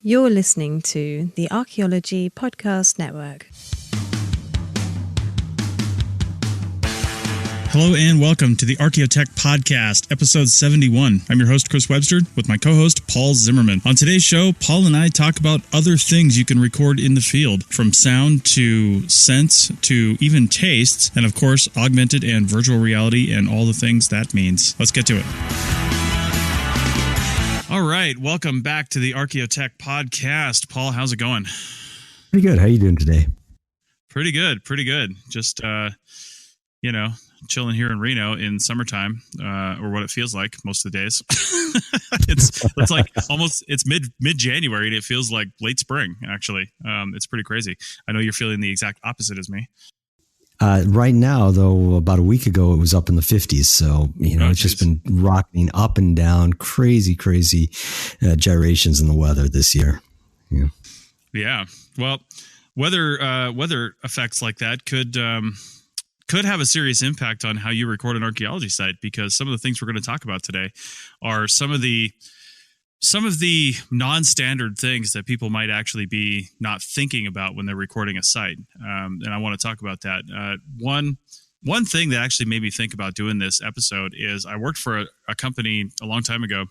You're listening to the Archaeology Podcast Network. Hello and welcome to the Archaeotech Podcast, episode 71. I'm your host, Chris Webster, with my co-host, Paul Zimmerman. On today's show, Paul and I talk about other things you can record in the field, from sound to sense to even tastes, and of course, augmented and virtual reality and all the things that means. Let's get to it. All right, welcome back to the Archaeotech Podcast. Paul, how's it going? Pretty good. How are you doing today? Pretty good. Just, chilling here in Reno in summertime, or what it feels like most of the days. it's like almost, it's mid-January and it feels like late spring, actually. It's pretty crazy. I know you're feeling the exact opposite as me. Right now, though, about a week ago, it was up in the 50s. So, it's just been rocking up and down, crazy gyrations in the weather this year. Yeah. Well, weather effects like that could have a serious impact on how you record an archaeology site, because some of the things we're going to talk about today are some of the non-standard things that people might actually be not thinking about when they're recording a site. And I want to talk about that. One thing that actually made me think about doing this episode is I worked for a company a long time ago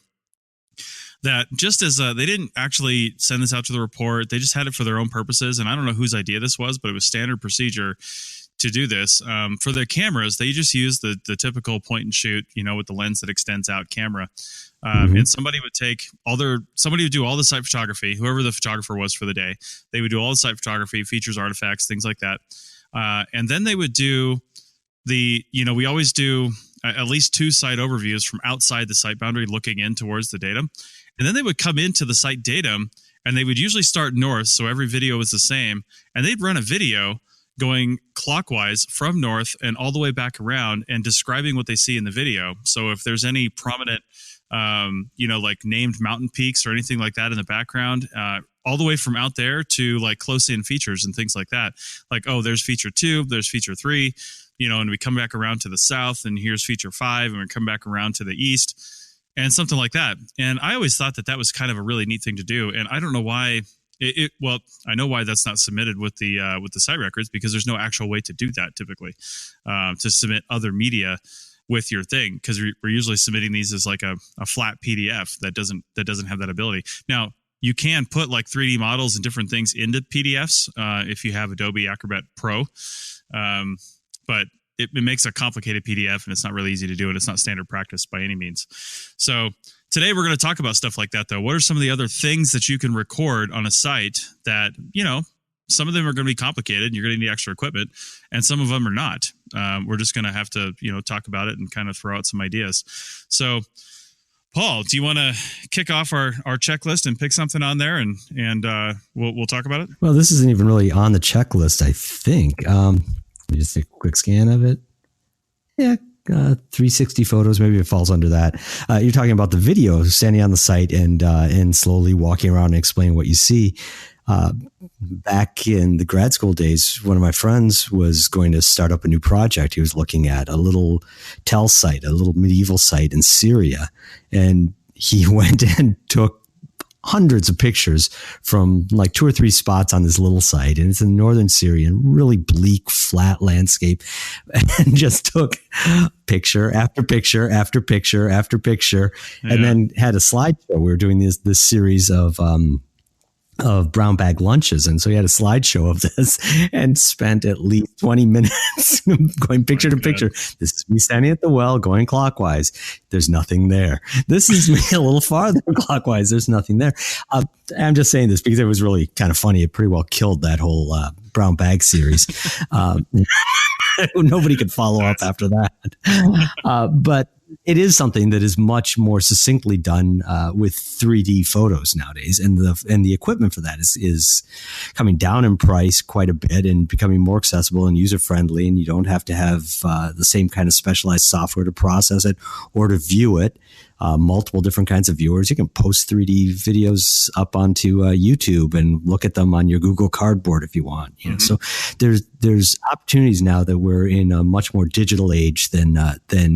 that just as they didn't actually send this out to the report, they just had it for their own purposes. And I don't know whose idea this was, but it was standard procedure to do this. For their cameras, they just use the typical point and shoot, with the lens that extends out camera. And somebody would do all the site photography, whoever the photographer was for the day. They would do all the site photography, features, artifacts, things like that. And then they would do we always do at least 2 site overviews from outside the site boundary looking in towards the datum. And then they would come into the site datum and they would usually start north. So every video was the same. And they'd run a video going clockwise from north and all the way back around and describing what they see in the video. So if there's any prominent, like named mountain peaks or anything like that in the background, all the way from out there to like close in features and things like that. Like, oh, there's feature 2, there's feature 3, and we come back around to the south and here's feature 5 and we come back around to the east and something like that. And I always thought that was kind of a really neat thing to do. And I don't know why I know why that's not submitted with the site records, because there's no actual way to do that typically, to submit other media with your thing, because we're usually submitting these as like a flat PDF that doesn't have that ability. Now, you can put like 3D models and different things into PDFs if you have Adobe Acrobat Pro, but it makes a complicated PDF and it's not really easy to do, and it's not standard practice by any means. So today we're going to talk about stuff like that, though. What are some of the other things that you can record on a site that, some of them are going to be complicated. You're going to need extra equipment, and some of them are not. We're just going to have to, talk about it and kind of throw out some ideas. So, Paul, do you want to kick off our checklist and pick something on there, and we'll talk about it? Well, this isn't even really on the checklist, I think. Let me just take a quick scan of it. Yeah. 360 photos, maybe it falls under that. You're talking about the video, standing on the site and slowly walking around and explaining what you see. Back in the grad school days, one of my friends was going to start up a new project. He was looking at a little tell site, a little medieval site in Syria. And he went and took hundreds of pictures from like 2 or 3 spots on this little site. And it's in northern Syria, really bleak, flat landscape, and just took picture after picture after picture after picture. Yeah. And then had a slideshow. We were doing this series of brown bag lunches. And so he had a slideshow of this and spent at least 20 minutes going picture to picture. This is me standing at the well going clockwise. There's nothing there. This is me a little farther clockwise. There's nothing there. I'm just saying this because it was really kind of funny. It pretty well killed that whole brown bag series. Nobody could follow up after that. But it is something that is much more succinctly done with 3D photos nowadays, and the equipment for that is coming down in price quite a bit and becoming more accessible and user friendly. And you don't have to have the same kind of specialized software to process it or to view it. Multiple different kinds of viewers. You can post 3D videos up onto YouTube and look at them on your Google Cardboard if you want. So there's opportunities now that we're in a much more digital age than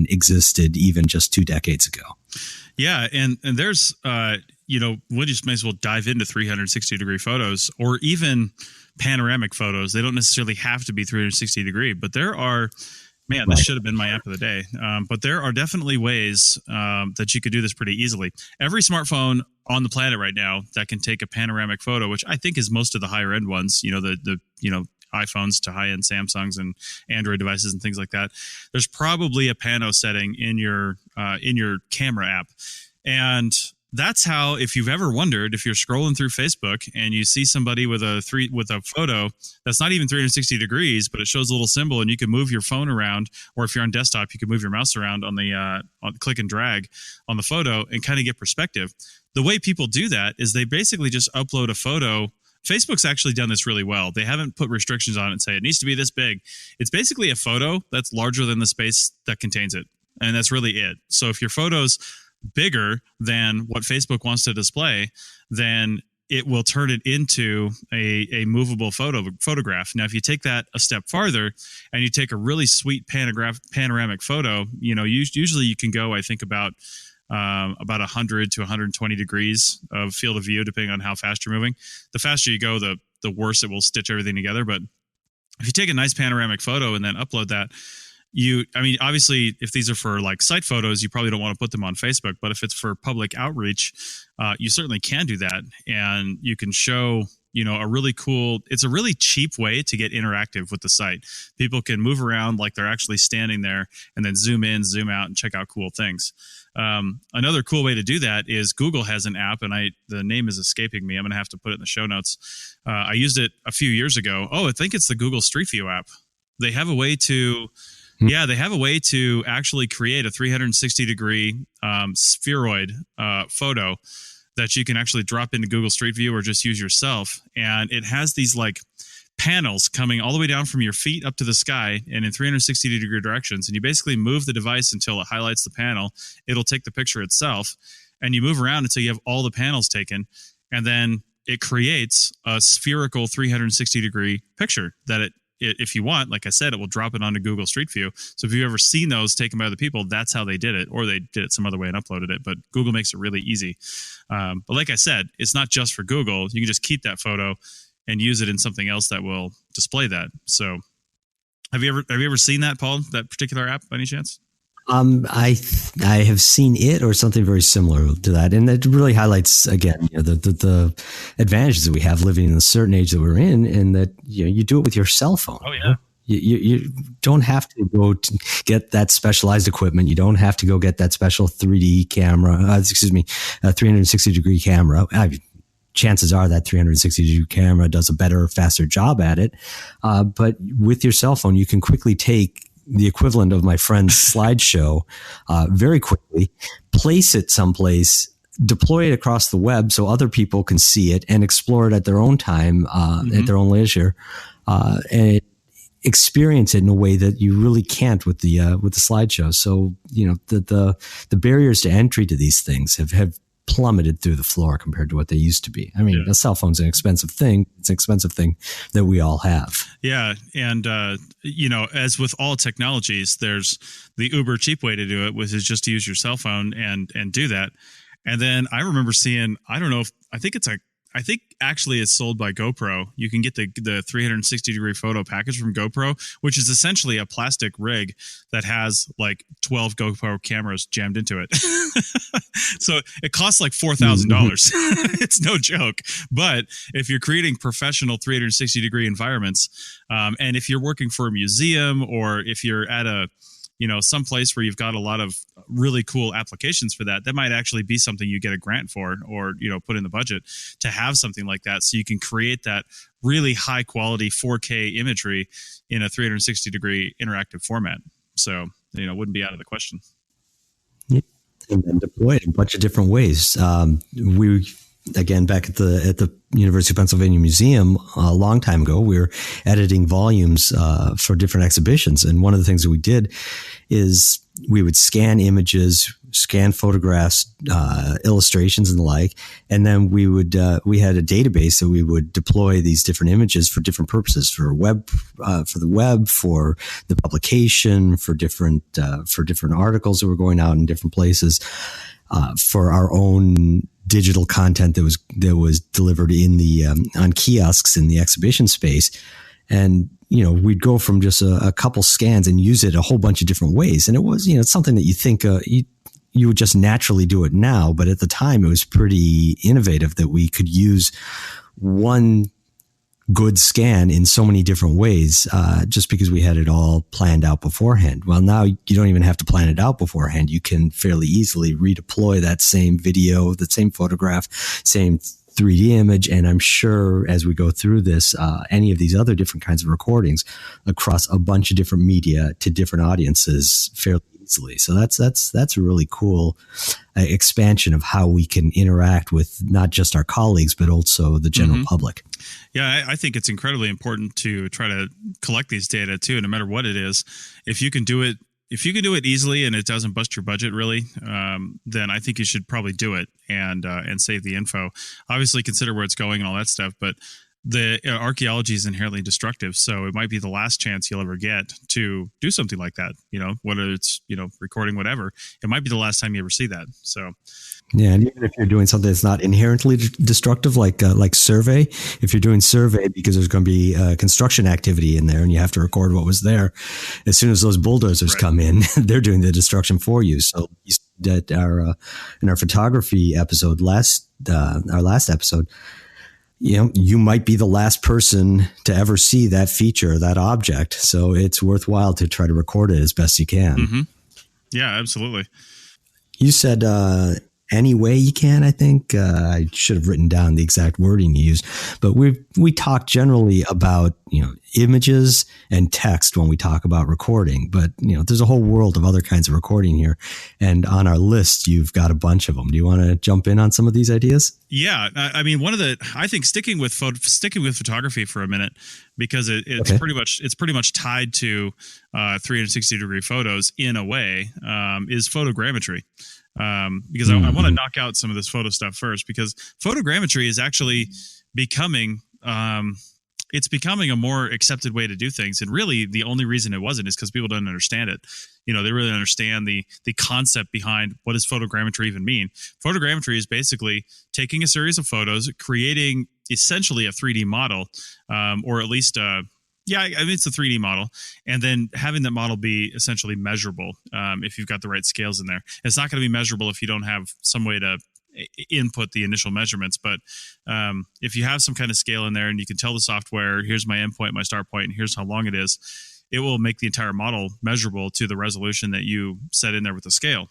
existed even just 2 decades ago. Yeah, and there's we just may as well dive into 360 degree photos or even panoramic photos. They don't necessarily have to be 360 degree, but there are, man, this should have been my app of the day. But there are definitely ways that you could do this pretty easily. Every smartphone on the planet right now that can take a panoramic photo, which I think is most of the higher end ones, the iPhones to high end Samsungs and Android devices and things like that. There's probably a pano setting in your camera app. And that's how, if you've ever wondered, if you're scrolling through Facebook and you see somebody with a photo that's not even 360 degrees, but it shows a little symbol and you can move your phone around, or if you're on desktop, you can move your mouse around on the click and drag on the photo and kind of get perspective. The way people do that is they basically just upload a photo. Facebook's actually done this really well. They haven't put restrictions on it and say it needs to be this big. It's basically a photo that's larger than the space that contains it. And that's really it. So if your photo's bigger than what Facebook wants to display, then it will turn it into a movable photograph. Now, if you take that a step farther and you take a really sweet panoramic photo, usually you can go, I think, about 100 to 120 degrees of field of view, depending on how fast you're moving. The faster you go, the worse it will stitch everything together. But if you take a nice panoramic photo and then upload that, obviously, if these are for like site photos, you probably don't want to put them on Facebook. But if it's for public outreach, you certainly can do that. And you can show, it's a really cheap way to get interactive with the site. People can move around like they're actually standing there and then zoom in, zoom out, and check out cool things. Another cool way to do that is Google has an app, and the name is escaping me. I'm going to have to put it in the show notes. I used it a few years ago. Oh, I think it's the Google Street View app. They have a way to... Yeah, they have a way to actually create a 360 degree spheroid photo that you can actually drop into Google Street View or just use yourself. And it has these like panels coming all the way down from your feet up to the sky and in 360 degree directions. And you basically move the device until it highlights the panel. It'll take the picture itself, and you move around until you have all the panels taken. And then it creates a spherical 360 degree picture that if you want, like I said, it will drop it onto Google Street View. So if you've ever seen those taken by other people, that's how they did it, or they did it some other way and uploaded it. But Google makes it really easy. But like I said, it's not just for Google. You can just keep that photo and use it in something else that will display that. So have you ever seen that, Paul, that particular app by any chance? I have seen it or something very similar to that, and it really highlights again the advantages that we have living in a certain age that we're in, and that you do it with your cell phone. Oh yeah. You don't have to go to get that specialized equipment. You don't have to go get that special 3D camera. 360 degree camera. Chances are that 360 degree camera does a better, faster job at it. But with your cell phone, you can quickly take the equivalent of my friend's slideshow very quickly, place it someplace, deploy it across the web so other people can see it and explore it at their own time, at their own leisure, and experience it in a way that you really can't with the slideshow. So, the barriers to entry to these things have plummeted through the floor compared to what they used to be. I mean, a cell phone's an expensive thing. It's an expensive thing that we all have. Yeah. And, as with all technologies, there's the uber cheap way to do it, which is just to use your cell phone and do that. And then I remember seeing, I think actually it's sold by GoPro. You can get the 360 degree photo package from GoPro, which is essentially a plastic rig that has like 12 GoPro cameras jammed into it. So it costs like $4,000. It's no joke. But if you're creating professional 360 degree environments, and if you're working for a museum, or if you're at some place where you've got a lot of really cool applications for that might actually be something you get a grant for, or, put in the budget to have something like that. So you can create that really high quality 4K imagery in a 360 degree interactive format. So, wouldn't be out of the question. Yeah. And then deploy it in a bunch of different ways. Again, back at the University of Pennsylvania Museum a long time ago, we were editing volumes for different exhibitions. And one of the things that we did is we would scan images, scan photographs, illustrations and the like. And then we had a database that we would deploy these different images for different purposes, for the web, for the publication, for different articles that were going out in different places, for our own digital content that was delivered in the on kiosks in the exhibition space. And, we'd go from just a couple scans and use it a whole bunch of different ways. And it was, it's something that you think you would just naturally do it now. But at the time, it was pretty innovative that we could use one good scan in so many different ways, just because we had it all planned out beforehand. Well, now you don't even have to plan it out beforehand. You can fairly easily redeploy that same video, that same photograph, same 3D image. And I'm sure as we go through this, any of these other different kinds of recordings across a bunch of different media to different audiences fairly easily. So that's a really cool expansion of how we can interact with not just our colleagues, but also the general public. Yeah, I think it's incredibly important to try to collect these data too, no matter what it is. If you can do it easily and it doesn't bust your budget really, then I think you should probably do it and save the info. Obviously, consider where it's going and all that stuff, but the archaeology is inherently destructive, so it might be the last chance you'll ever get to do something like that. Whether it's recording whatever, it might be the last time you ever see that. So. Yeah, and even if you're doing something that's not inherently destructive, like survey, if you're doing survey because there's going to be construction activity in there and you have to record what was there, as soon as those bulldozers come in, they're doing the destruction for you. So that in our photography episode our last episode, you might be the last person to ever see that feature, that object. So it's worthwhile to try to record it as best you can. Mm-hmm. Yeah, absolutely. You said any way you can, I think. I should have written down the exact wording you used, but we talk generally about, images and text when we talk about recording, but there's a whole world of other kinds of recording here. And on our list, you've got a bunch of them. Do you want to jump in on some of these ideas? Yeah. I mean, I think sticking with photography for a minute, because it's okay. pretty much tied to 360-degree photos in a way, is photogrammetry. Because I want to knock out some of this photo stuff first, because photogrammetry is actually becoming it's becoming a more accepted way to do things. And really the only reason it wasn't is because people don't understand it. They really understand the concept behind what does photogrammetry even mean. Photogrammetry is basically taking a series of photos, creating essentially a 3D model, or at least it's a 3D model, and then having that model be essentially measurable if you've got the right scales in there. It's not going to be measurable if you don't have some way to input the initial measurements, but if you have some kind of scale in there and you can tell the software, here's my end point, my start point, and here's how long it is, it will make the entire model measurable to the resolution that you set in there with the scale.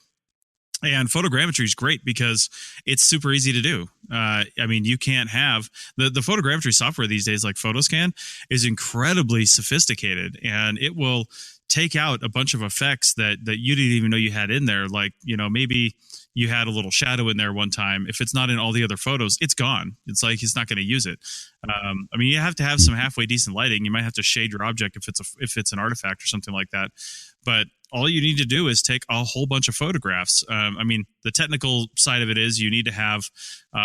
And photogrammetry is great because it's super easy to do. You can't have the photogrammetry software these days, like Photoscan, is incredibly sophisticated, and it will take out a bunch of effects that you didn't even know you had in there. Like, maybe you had a little shadow in there one time. If it's not in all the other photos, it's gone. It's like he's not going to use it. You have to have some halfway decent lighting. You might have to shade your object if it's an artifact or something like that. But all you need to do is take a whole bunch of photographs. The technical side of it is you need to have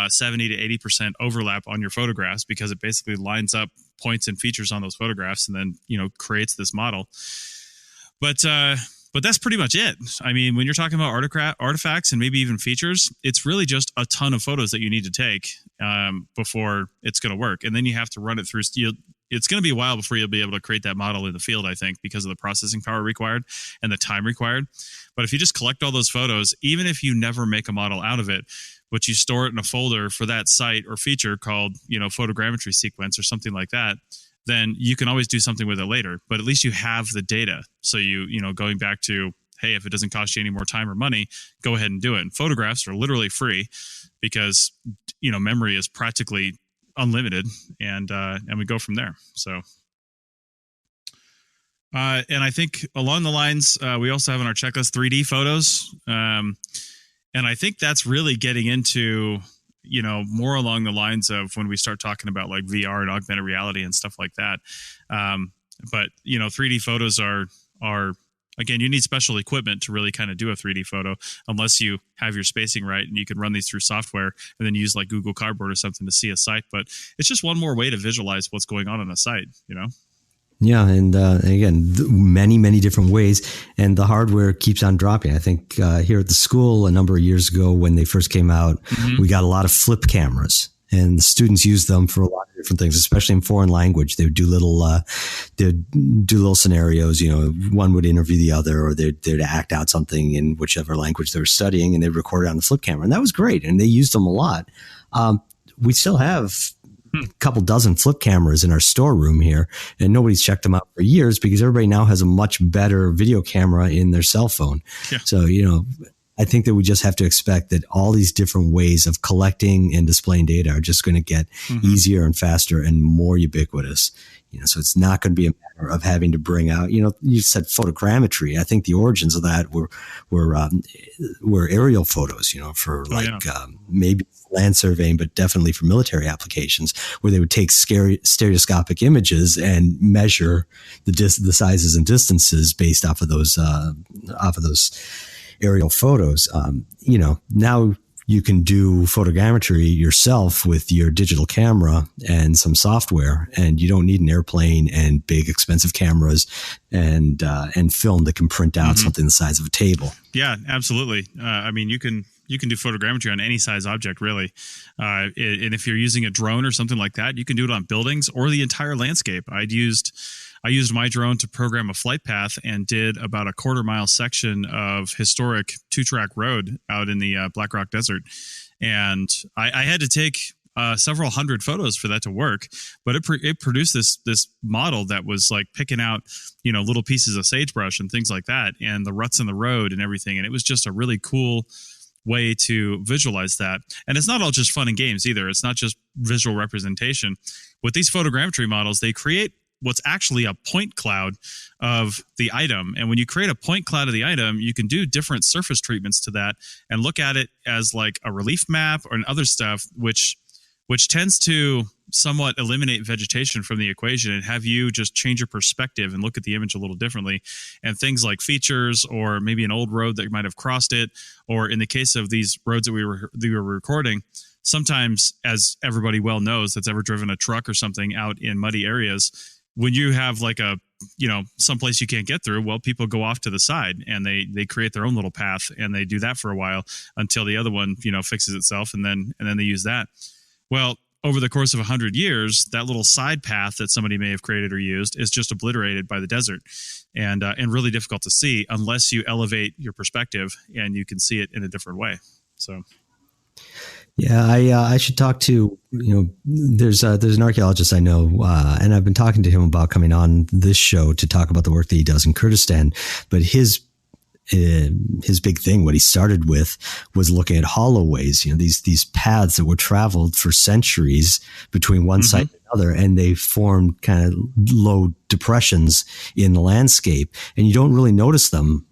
70 to 80% overlap on your photographs, because it basically lines up points and features on those photographs and then, creates this model. But that's pretty much it. When you're talking about artifacts and maybe even features, it's really just a ton of photos that you need to take before it's going to work. And then you have to run it through. It's going to be a while before you'll be able to create that model in the field, I think, because of the processing power required and the time required. But if you just collect all those photos, even if you never make a model out of it, but you store it in a folder for that site or feature called, photogrammetry sequence or something like that, then you can always do something with it later. But at least you have the data. So going back to, hey, if it doesn't cost you any more time or money, go ahead and do it. And photographs are literally free because, memory is practically unlimited, and we go from there. So, and I think along the lines, we also have on our checklist 3D photos. And I think that's really getting into, more along the lines of when we start talking about like VR and augmented reality and stuff like that. But 3D photos are again, you need special equipment to really kind of do a 3D photo, unless you have your spacing right and you can run these through software and then use like Google Cardboard or something to see a site. But it's just one more way to visualize what's going on a site, Yeah, and again, many, many different ways, and the hardware keeps on dropping. I think here at the school a number of years ago when they first came out, we got a lot of flip cameras, and the students used them for a lot of different things, especially in foreign language. They would do little scenarios. You know, one would interview the other, or they'd act out something in whichever language they were studying, and they'd record it on the flip camera, and that was great. And they used them a lot. We still have a couple dozen flip cameras in our storeroom here, and nobody's checked them out for years because everybody now has a much better video camera in their cell phone. Yeah. So, I think that we just have to expect that all these different ways of collecting and displaying data are just going to get easier and faster and more ubiquitous. So it's not going to be a matter of having to bring out, you said photogrammetry. I think the origins of that were aerial photos, for maybe land surveying, but definitely for military applications, where they would take stereoscopic images and measure the sizes and distances based off of those aerial photos. Now you can do photogrammetry yourself with your digital camera and some software, and you don't need an airplane and big expensive cameras and film that can print out something the size of a table. Yeah, absolutely. You can do photogrammetry on any size object, really. And if you're using a drone or something like that, you can do it on buildings or the entire landscape. I used my drone to program a flight path and did about a quarter-mile section of historic two-track road out in the Black Rock Desert. And I had to take several hundred photos for that to work, but it produced this model that was like picking out, little pieces of sagebrush and things like that, and the ruts in the road and everything. And it was just a really cool way to visualize that. And it's not all just fun and games either. It's not just visual representation. With these photogrammetry models, they create what's actually a point cloud of the item. And when you create a point cloud of the item, you can do different surface treatments to that and look at it as like a relief map or other stuff, which tends to somewhat eliminate vegetation from the equation and have you just change your perspective and look at the image a little differently. And things like features, or maybe an old road that might have crossed it, or in the case of these roads that we were recording, sometimes, as everybody well knows that's ever driven a truck or something out in muddy areas, when you have like someplace you can't get through, well, people go off to the side and they create their own little path, and they do that for a while until the other one, fixes itself, and then they use that. Well, over the course of 100 years, that little side path that somebody may have created or used is just obliterated by the desert, and really difficult to see unless you elevate your perspective and you can see it in a different way. So. Yeah, I should talk to, there's an archaeologist I know, and I've been talking to him about coming on this show to talk about the work that he does in Kurdistan. But his big thing, what he started with, was looking at holloways, these paths that were traveled for centuries between one site and another, and they formed kind of low depressions in the landscape, and you don't really notice them,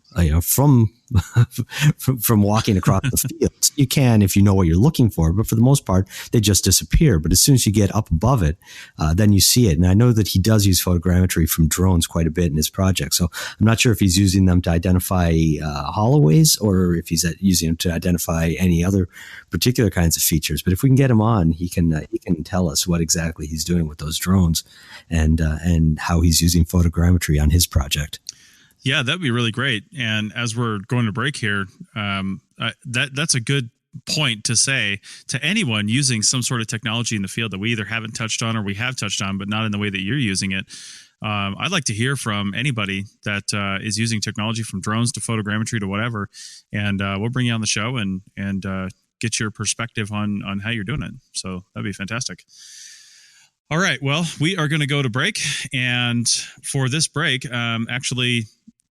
from walking across the fields. You can if you know what you're looking for, but for the most part, they just disappear. But as soon as you get up above it, then you see it. And I know that he does use photogrammetry from drones quite a bit in his project. So I'm not sure if he's using them to identify holloways, or if he's using them to identify any other particular kinds of features. But if we can get him on, he can tell us what exactly he's doing with those drones and how he's using photogrammetry on his project. Yeah, that'd be really great. And as we're going to break here, that's a good point to say to anyone using some sort of technology in the field that we either haven't touched on or we have touched on, but not in the way that you're using it. I'd like to hear from anybody that is using technology, from drones to photogrammetry to whatever, and we'll bring you on the show and get your perspective on how you're doing it. So that'd be fantastic. All right. Well, we are going to go to break. And for this break, actually,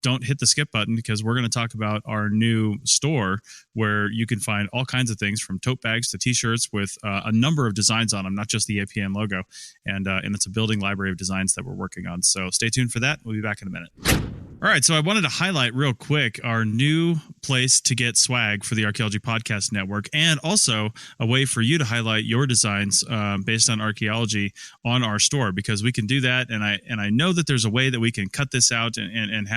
don't hit the skip button, because we're going to talk about our new store where you can find all kinds of things from tote bags to t-shirts with a number of designs on them, not just the APN logo. And it's a building library of designs that we're working on. So stay tuned for that. We'll be back in a minute. All right, so I wanted to highlight real quick our new place to get swag for the Archaeology Podcast Network, and also a way for you to highlight your designs based on archaeology on our store, because we can do that. And I know that there's a way that we can cut this out and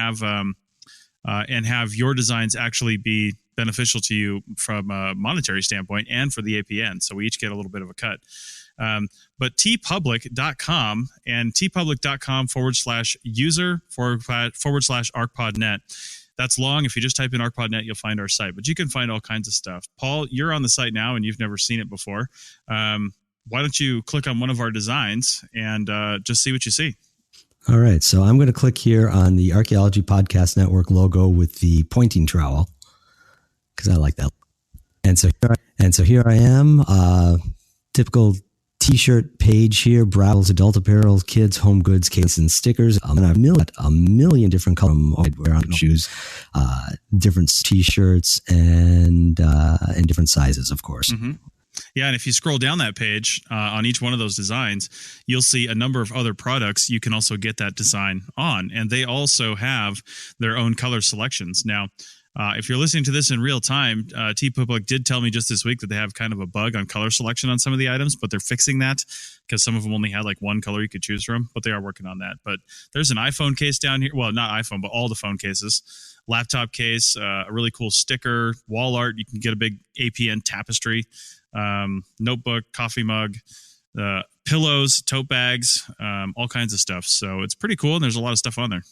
have your designs actually be beneficial to you from a monetary standpoint and for the APN. So we each get a little bit of a cut. But tpublic.com and tpublic.com/user /ArcPodNet. That's long. If you just type in ArcPodNet, you'll find our site. But you can find all kinds of stuff. Paul, you're on the site now, and you've never seen it before. Why don't you click on one of our designs and just see what you see? All right. So I'm going to click here on the Archaeology Podcast Network logo with the pointing trowel because I like that. And so here I am, typical T-shirt page here, bravels, adult apparel, kids, home goods, cakes, and stickers. And I've a million different colors on shoes, different T-shirts, and different sizes, of course. Mm-hmm. Yeah, and if you scroll down that page on each one of those designs, you'll see a number of other products you can also get that design on. And they also have their own color selections. Now, if you're listening to this in real time, TeePublic did tell me just this week that they have kind of a bug on color selection on some of the items, but they're fixing that because some of them only had like one color you could choose from, but they are working on that. But there's an iPhone case down here. Well, not iPhone, but all the phone cases. Laptop case, a really cool sticker, wall art. You can get a big APN tapestry, notebook, coffee mug, pillows, tote bags, all kinds of stuff. So it's pretty cool, and there's a lot of stuff on there.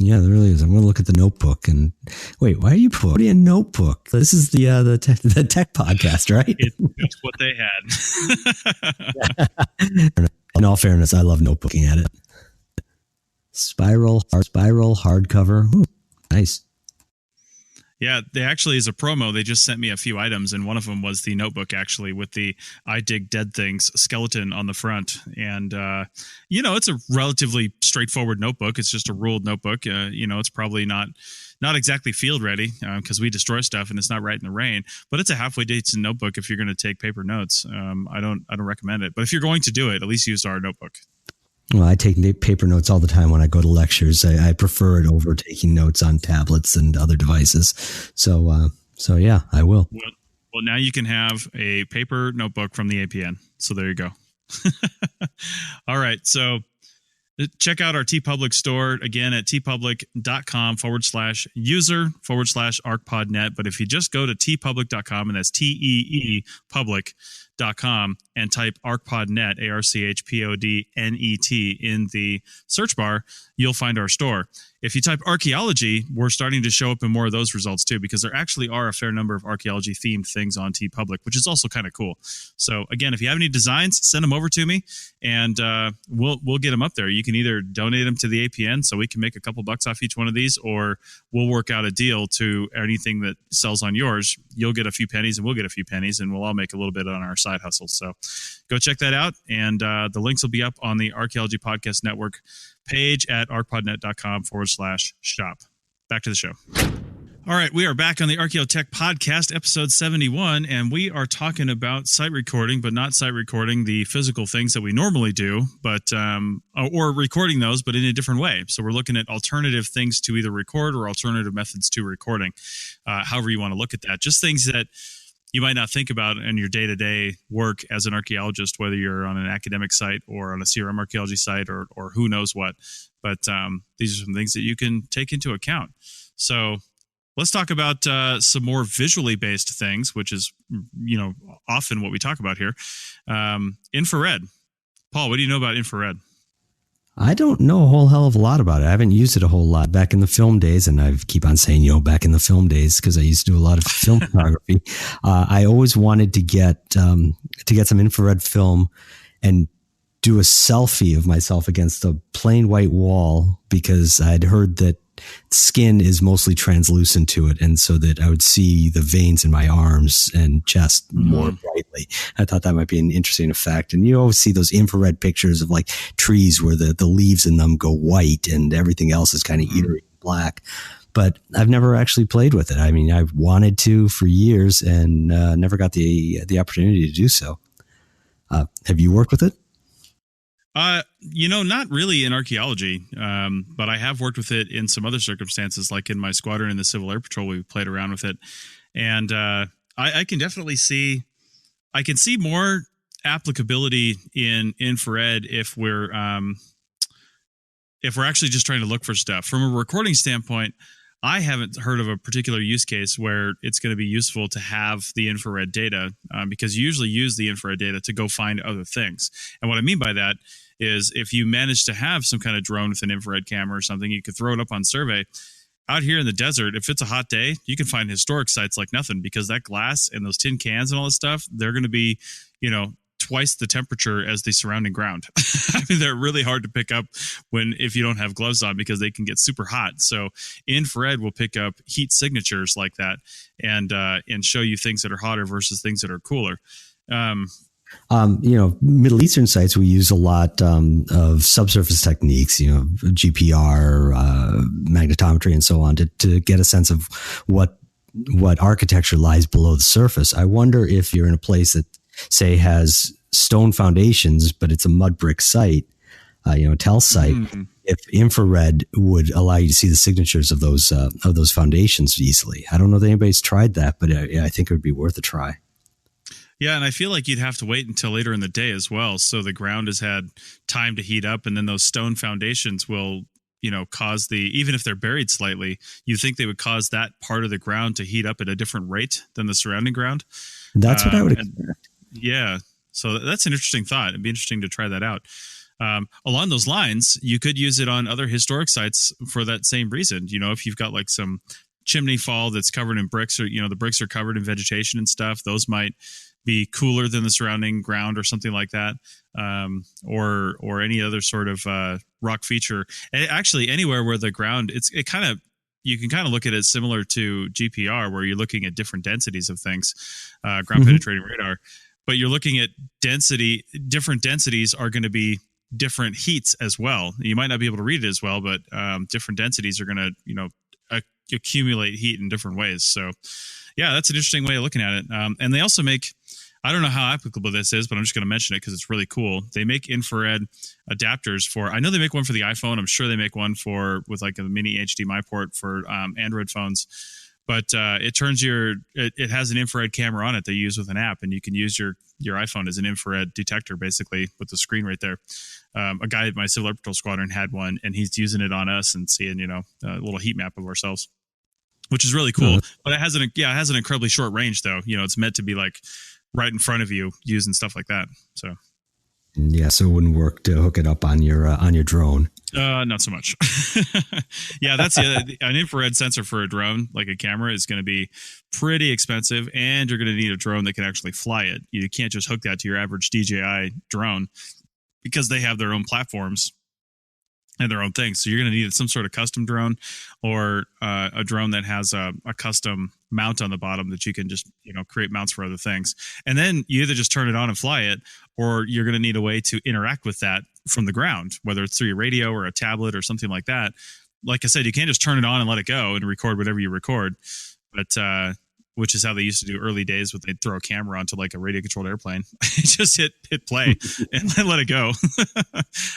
Yeah, there really is. I'm going to look at the notebook and wait. Why are you putting a notebook? This is the tech podcast, right? It's just what they had. In all fairness, I love notebooking at it. Spiral hardcover. Ooh, nice. Yeah, they actually, as a promo, they just sent me a few items, and one of them was the notebook, actually, with the I Dig Dead Things skeleton on the front. And, it's a relatively straightforward notebook. It's just a ruled notebook. It's probably not exactly field ready because we destroy stuff and it's not right in the rain, but it's a halfway decent notebook if you're going to take paper notes. I don't recommend it, but if you're going to do it, at least use our notebook. Well, I take paper notes all the time when I go to lectures. I prefer it over taking notes on tablets and other devices. So yeah, I will. Well, now you can have a paper notebook from the APN. So there you go. All right. So check out our TeePublic store again at tpublic.com /user /ArcPodNet. But if you just go to tpublic.com, and that's TEE public.com, and type ArcPodNet, ARCHPODNET, in the search bar, you'll find our store. If you type archaeology, we're starting to show up in more of those results too, because there actually are a fair number of archaeology themed things on TeePublic, which is also kind of cool. So again, if you have any designs, send them over to me, and we'll get them up there. You can either donate them to the APN so we can make a couple bucks off each one of these, or we'll work out a deal to anything that sells on yours. You'll get a few pennies and we'll get a few pennies, and we'll all make a little bit on our side hustle. So go check that out, and the links will be up on the Archaeology Podcast Network page at arcpodnet.com /shop. Back to the show. All right, we are back on the Archaeotech Podcast, episode 71, and we are talking about site recording, but not site recording the physical things that we normally do, but or recording those, but in a different way. So we're looking at alternative things to either record or alternative methods to recording, however you want to look at that. Just things that you might not think about in your day-to-day work as an archaeologist, whether you're on an academic site or on a CRM archaeology site or who knows what. But these are some things that you can take into account. So let's talk about some more visually based things, which is, often what we talk about here. Infrared. Paul, what do you know about infrared? I don't know a whole hell of a lot about it. I haven't used it a whole lot back in the film days, and I keep on saying, back in the film days, because I used to do a lot of film photography. I always wanted to get some infrared film and do a selfie of myself against a plain white wall, because I'd heard that skin is mostly translucent to it, and so that I would see the veins in my arms and chest more brightly. I thought that might be an interesting effect. And you always see those infrared pictures of like trees where the leaves in them go white and everything else is kind of eerie black. But I've never actually played with it. I mean, I've wanted to for years and never got the opportunity to do so. Have you worked with it? Not really in archaeology, but I have worked with it in some other circumstances, like in my squadron in the Civil Air Patrol. We played around with it, and I can definitely see more applicability in infrared if we're actually just trying to look for stuff. From a recording standpoint, I haven't heard of a particular use case where it's going to be useful to have the infrared data because you usually use the infrared data to go find other things. And what I mean by that is if you manage to have some kind of drone with an infrared camera or something, you could throw it up on survey. Out here in the desert, if it's a hot day, you can find historic sites like nothing because that glass and those tin cans and all this stuff, they're going to be, twice the temperature as the surrounding ground. I mean, they're really hard to pick up if you don't have gloves on because they can get super hot. So infrared will pick up heat signatures like that and show you things that are hotter versus things that are cooler. Middle Eastern sites, we use a lot of subsurface techniques, GPR, magnetometry, and so on to get a sense of what architecture lies below the surface. I wonder if you're in a place that, say, has stone foundations, but it's a mud brick site, tell site, if infrared would allow you to see the signatures of those foundations easily. I don't know that anybody's tried that, but I think it would be worth a try. Yeah, and I feel like you'd have to wait until later in the day as well. So the ground has had time to heat up, and then those stone foundations will, cause even if they're buried slightly, you think they would cause that part of the ground to heat up at a different rate than the surrounding ground. That's what I would expect. Yeah. So that's an interesting thought. It'd be interesting to try that out. Along those lines, you could use it on other historic sites for that same reason. If you've got like some chimney fall that's covered in bricks or, the bricks are covered in vegetation and stuff, those might be cooler than the surrounding ground or something like that. Or any other sort of rock feature. And actually anywhere where the ground, you can kind of look at it similar to GPR where you're looking at different densities of things, ground penetrating radar. But you're looking at density. Different densities are going to be different heats as well. You might not be able to read it as well, but different densities are going to, accumulate heat in different ways. So, yeah, that's an interesting way of looking at it. And they also make, I don't know how applicable this is, but I'm just going to mention it because it's really cool. They make infrared adapters I know they make one for the iPhone. I'm sure they make one with like a mini HDMI port for Android phones. But it has an infrared camera on it they use with an app, and you can use your iPhone as an infrared detector, basically, with the screen right there. A guy at my Civil Air Patrol Squadron had one, and he's using it on us and seeing, a little heat map of ourselves, which is really cool. But it has an incredibly short range, though. It's meant to be like right in front of you using stuff like that. So. Yeah, so it wouldn't work to hook it up on your drone. Not so much. Yeah, that's an infrared sensor for a drone, like a camera, is going to be pretty expensive, and you're going to need a drone that can actually fly it. You can't just hook that to your average DJI drone because they have their own platforms and their own things. So you're going to need some sort of custom drone or a drone that has a custom mount on the bottom that you can just, create mounts for other things. And then you either just turn it on and fly it, or you're going to need a way to interact with that from the ground, whether it's through your radio or a tablet or something like that. Like I said, you can't just turn it on and let it go and record whatever you record, but which is how they used to do early days when they'd throw a camera onto like a radio controlled airplane. Just hit play and then let it go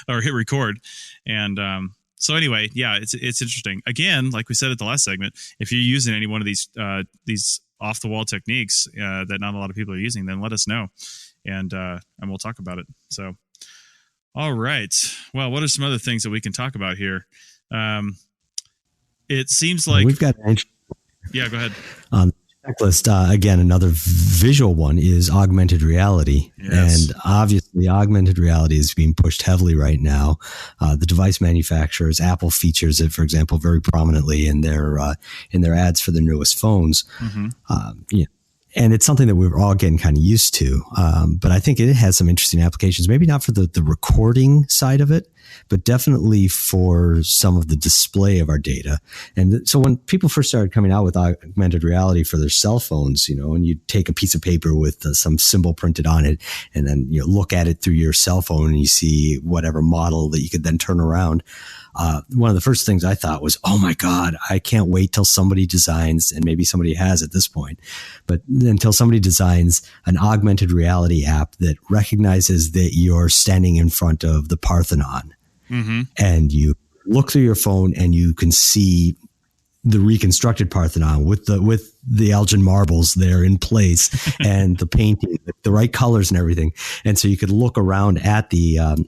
or hit record. And so anyway, yeah, it's interesting. Again, like we said at the last segment, if you're using any one of these off the wall techniques that not a lot of people are using, then let us know, and we'll talk about it. So, all right. Well, what are some other things that we can talk about here? It seems like we've got. Yeah, go ahead. Checklist, again, another visual one is augmented reality. Yes. And obviously augmented reality is being pushed heavily right now. The device manufacturers, Apple features it, for example, very prominently in their ads for their newest phones. And it's something that we're all getting kind of used to. But I think it has some interesting applications, maybe not for the recording side of it, but definitely for some of the display of our data. And so when people first started coming out with augmented reality for their cell phones, and you take a piece of paper with some symbol printed on it, and then look at it through your cell phone and you see whatever model that you could then turn around. One of the first things I thought was, oh my God, I can't wait till somebody designs, and maybe somebody has at this point, but until somebody designs an augmented reality app that recognizes that you're standing in front of the Parthenon. And you look through your phone and you can see the reconstructed Parthenon with the Elgin marbles there in place and the painting, the right colors and everything. And so you could look around at the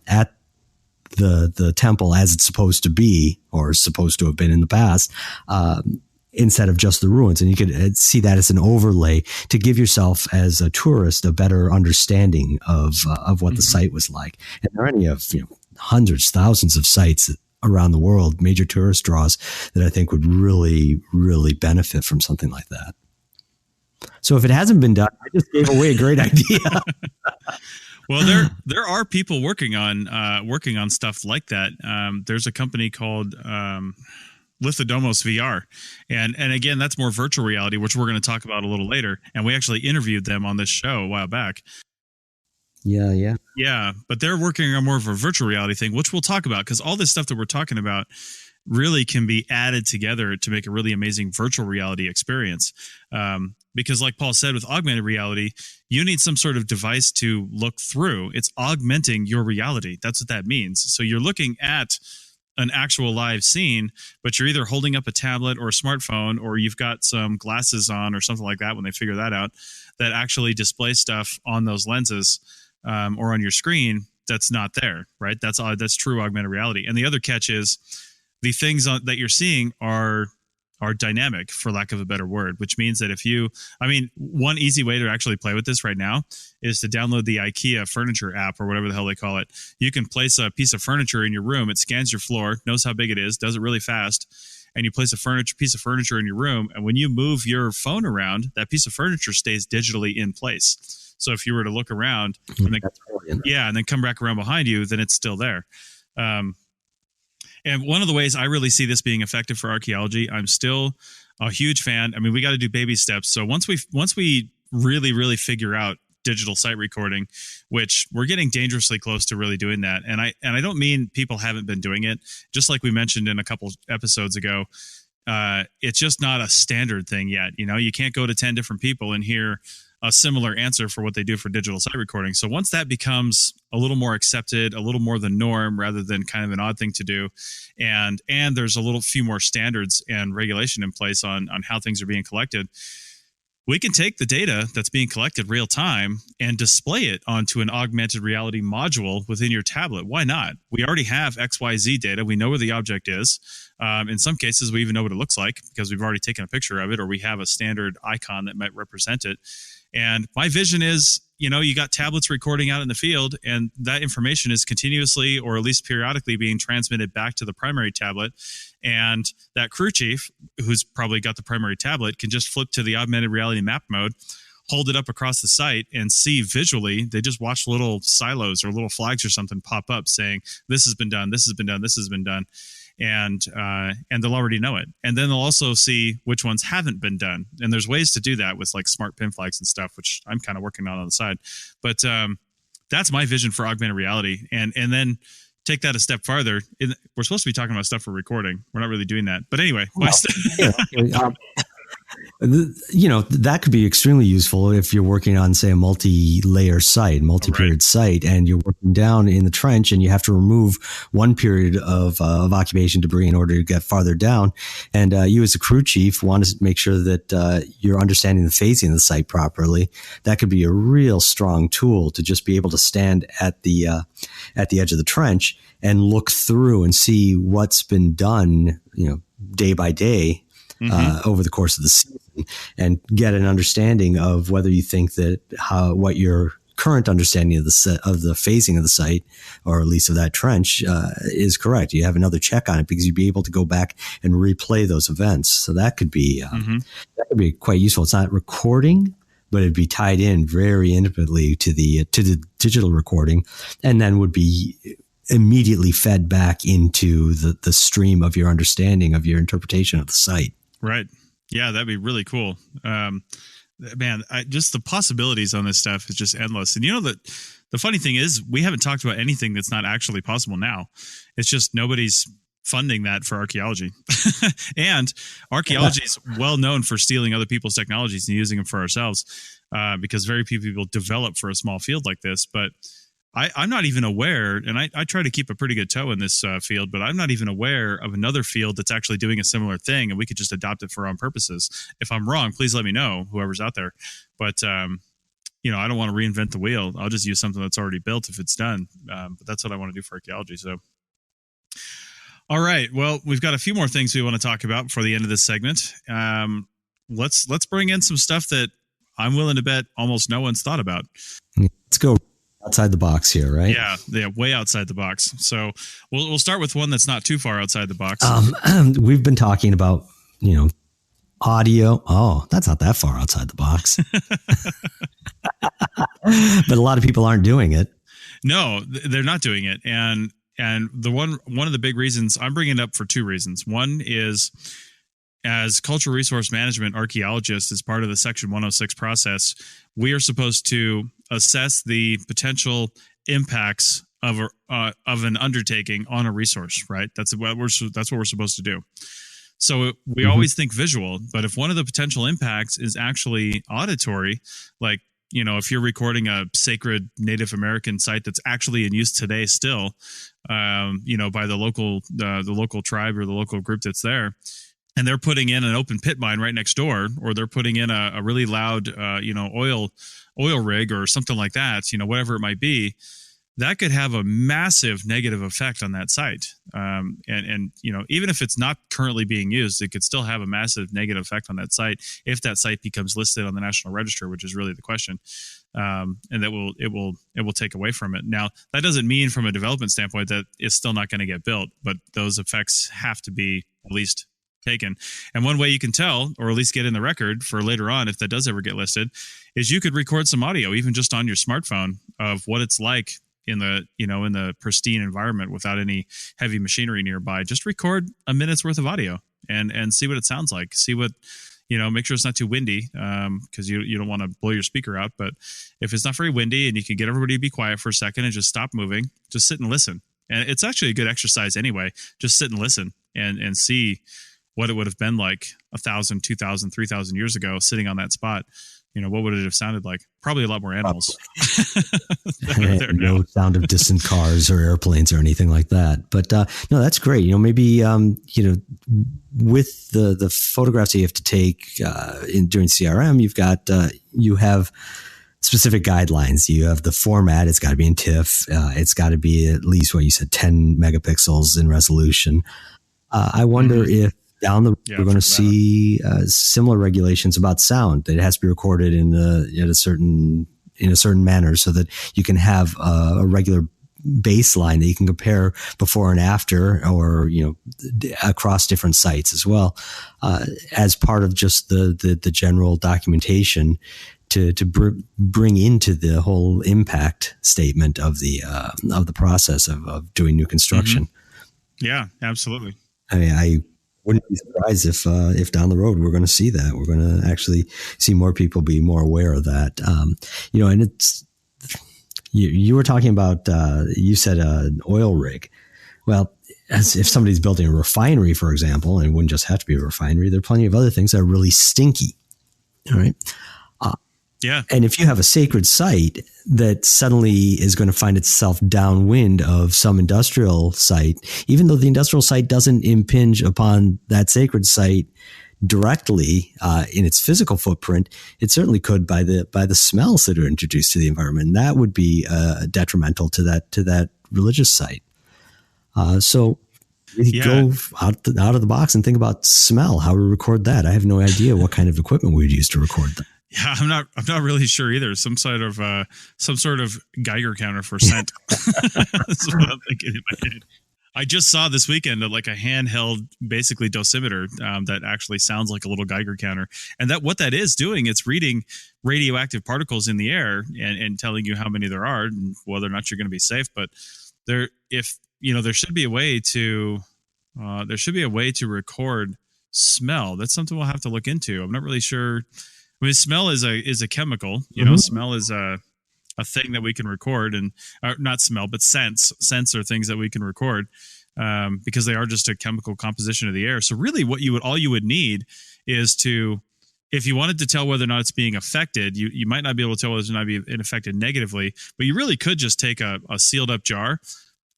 the temple as it's supposed to be or is supposed to have been in the past, instead of just the ruins. And you could see that as an overlay to give yourself as a tourist a better understanding of what the site was like. And there are any of hundreds, thousands of sites around the world, major tourist draws, that I think would really, really benefit from something like that. So if it hasn't been done, I just gave away a great idea. Well, there are people working on stuff like that. There's a company called Lithodomos VR, and again, that's more virtual reality, which we're going to talk about a little later. And we actually interviewed them on this show a while back. Yeah. But they're working on more of a virtual reality thing, which we'll talk about, because all this stuff that we're talking about really can be added together to make a really amazing virtual reality experience. Because like Paul said, with augmented reality, you need some sort of device to look through. It's augmenting your reality. That's what that means. So you're looking at an actual live scene, but you're either holding up a tablet or a smartphone, or you've got some glasses on or something like that when they figure that out, that actually display stuff on those lenses or on your screen that's not there, right? That's true augmented reality. And the other catch is the things that you're seeing are dynamic, for lack of a better word, which means that one easy way to actually play with this right now is to download the IKEA furniture app, or whatever the hell they call it. You can place a piece of furniture in your room. It scans your floor, knows how big it is, does it really fast. And you place a piece of furniture in your room. And when you move your phone around, that piece of furniture stays digitally in place. So if you were to look around and then come back around behind you, then it's still there. And one of the ways I really see this being effective for archaeology, I'm still a huge fan. I mean, we got to do baby steps. So once we really, really figure out digital site recording, which we're getting dangerously close to really doing that. And I don't mean people haven't been doing it. Just like we mentioned in a couple episodes ago, it's just not a standard thing yet. You can't go to 10 different people and hear a similar answer for what they do for digital site recording. So once that becomes a little more accepted, a little more the norm rather than kind of an odd thing to do, and there's a few more standards and regulation in place on how things are being collected, we can take the data that's being collected real time and display it onto an augmented reality module within your tablet. Why not? We already have XYZ data. We know where the object is. In some cases, we even know what it looks like because we've already taken a picture of it, or we have a standard icon that might represent it. And my vision is, you got tablets recording out in the field, and that information is continuously, or at least periodically, being transmitted back to the primary tablet. And that crew chief, who's probably got the primary tablet, can just flip to the augmented reality map mode, hold it up across the site, and see visually. They just watch little silos or little flags or something pop up saying, this has been done, this has been done, this has been done. And they'll already know it. And then they'll also see which ones haven't been done. And there's ways to do that with like smart pin flags and stuff, which I'm kind of working on the side. But that's my vision for augmented reality. And then take that a step farther. We're supposed to be talking about stuff for recording. We're not really doing that. But anyway, that could be extremely useful if you're working on, say, a multi-layer site, multi-period site, and you're working down in the trench and you have to remove one period of occupation debris in order to get farther down. And you as a crew chief want to make sure that you're understanding the phasing of the site properly. That could be a real strong tool to just be able to stand at the edge of the trench and look through and see what's been done, day by day. Over the course of the season, and get an understanding of whether you think that what your current understanding of the phasing of the site, or at least of that trench, is correct. You have another check on it because you'd be able to go back and replay those events. So that could be quite useful. It's not recording, but it'd be tied in very intimately to the digital recording, and then would be immediately fed back into the stream of your understanding of your interpretation of the site. Right. Yeah, that'd be really cool. Man, just the possibilities on this stuff is just endless. And the funny thing is, we haven't talked about anything that's not actually possible now. It's just nobody's funding that for archaeology. And archaeology is well known for stealing other people's technologies and using them for ourselves, because very few people develop for a small field like this. But I'm not even aware, and I try to keep a pretty good toe in this field, but I'm not even aware of another field that's actually doing a similar thing, and we could just adopt it for our own purposes. If I'm wrong, please let me know, whoever's out there. But, I don't want to reinvent the wheel. I'll just use something that's already built if it's done. But that's what I want to do for archaeology. So All right. Well, we've got a few more things we want to talk about before the end of this segment. Let's bring in some stuff that I'm willing to bet almost no one's thought about. Let's go outside the box here, right? Yeah, way outside the box. So we'll start with one that's not too far outside the box. We've been talking about, audio. Oh, that's not that far outside the box. But a lot of people aren't doing it. No, they're not doing it. And the one of the big reasons, I'm bringing it up for two reasons. One is, as cultural resource management archaeologists, as part of the Section 106 process, we are supposed to assess the potential impacts of an undertaking on a resource. Right? That's what we're supposed to do. So we always think visual, but if one of the potential impacts is actually auditory, like, if you're recording a sacred Native American site that's actually in use today still, by the local tribe or the local group that's there, and they're putting in an open pit mine right next door, or they're putting in a really loud, oil rig or something like that, whatever it might be, that could have a massive negative effect on that site. And even if it's not currently being used, it could still have a massive negative effect on that site if that site becomes listed on the National Register, which is really the question. And that it will take away from it. Now, that doesn't mean from a development standpoint that it's still not going to get built, but those effects have to be at least taken. And one way you can tell, or at least get in the record for later on, if that does ever get listed, is you could record some audio, even just on your smartphone, of what it's like in the pristine environment without any heavy machinery nearby. Just record a minute's worth of audio and see what it sounds like. See what, make sure it's not too windy, because you don't want to blow your speaker out. But if it's not very windy and you can get everybody to be quiet for a second and just stop moving, just sit and listen. And it's actually a good exercise anyway. Just sit and listen and see what it would have been like 1,000, 2,000, 3,000 years ago sitting on that spot. What would it have sounded like? Probably a lot more animals. No sound of distant cars or airplanes or anything like that. But no, that's great. Maybe with the photographs that you have to take during CRM, you have specific guidelines. You have the format. It's got to be in TIFF. It's got to be at least what you said, 10 megapixels in resolution. I wonder if down the road, we're going to see similar regulations about sound, that it has to be recorded in a certain manner, so that you can have a regular baseline that you can compare before and after, or across different sites as well, as part of just the general documentation to bring into the whole impact statement of the process of doing new construction. Mm-hmm. Yeah, absolutely. I wouldn't be surprised if down the road we're going to see that. We're going to actually see more people be more aware of that. And it's, you were talking about, you said an oil rig. Well, as if somebody's building a refinery, for example, and it wouldn't just have to be a refinery, there are plenty of other things that are really stinky. All right. Yeah. And if you have a sacred site that suddenly is going to find itself downwind of some industrial site, even though the industrial site doesn't impinge upon that sacred site directly in its physical footprint, it certainly could by the smells that are introduced to the environment. And that would be detrimental to that religious site. So go out of the box and think about smell, how we record that. I have no idea what kind of equipment we'd use to record that. Yeah, I'm not really sure either. Some sort of Geiger counter for scent. That's what I'm thinking in my head. I just saw this weekend like a handheld, basically dosimeter that actually sounds like a little Geiger counter, and what that is doing, it's reading radioactive particles in the air and telling you how many there are and whether or not you're going to be safe. But there should be a way to record smell. That's something we'll have to look into. I'm not really sure. I mean, smell is a chemical. Smell is a thing that we can record, and not smell, but sense. Sense are things that we can record because they are just a chemical composition of the air. So really, all you would need is to, if you wanted to tell whether or not it's being affected, you might not be able to tell whether it's not being affected negatively, but you really could just take a sealed up jar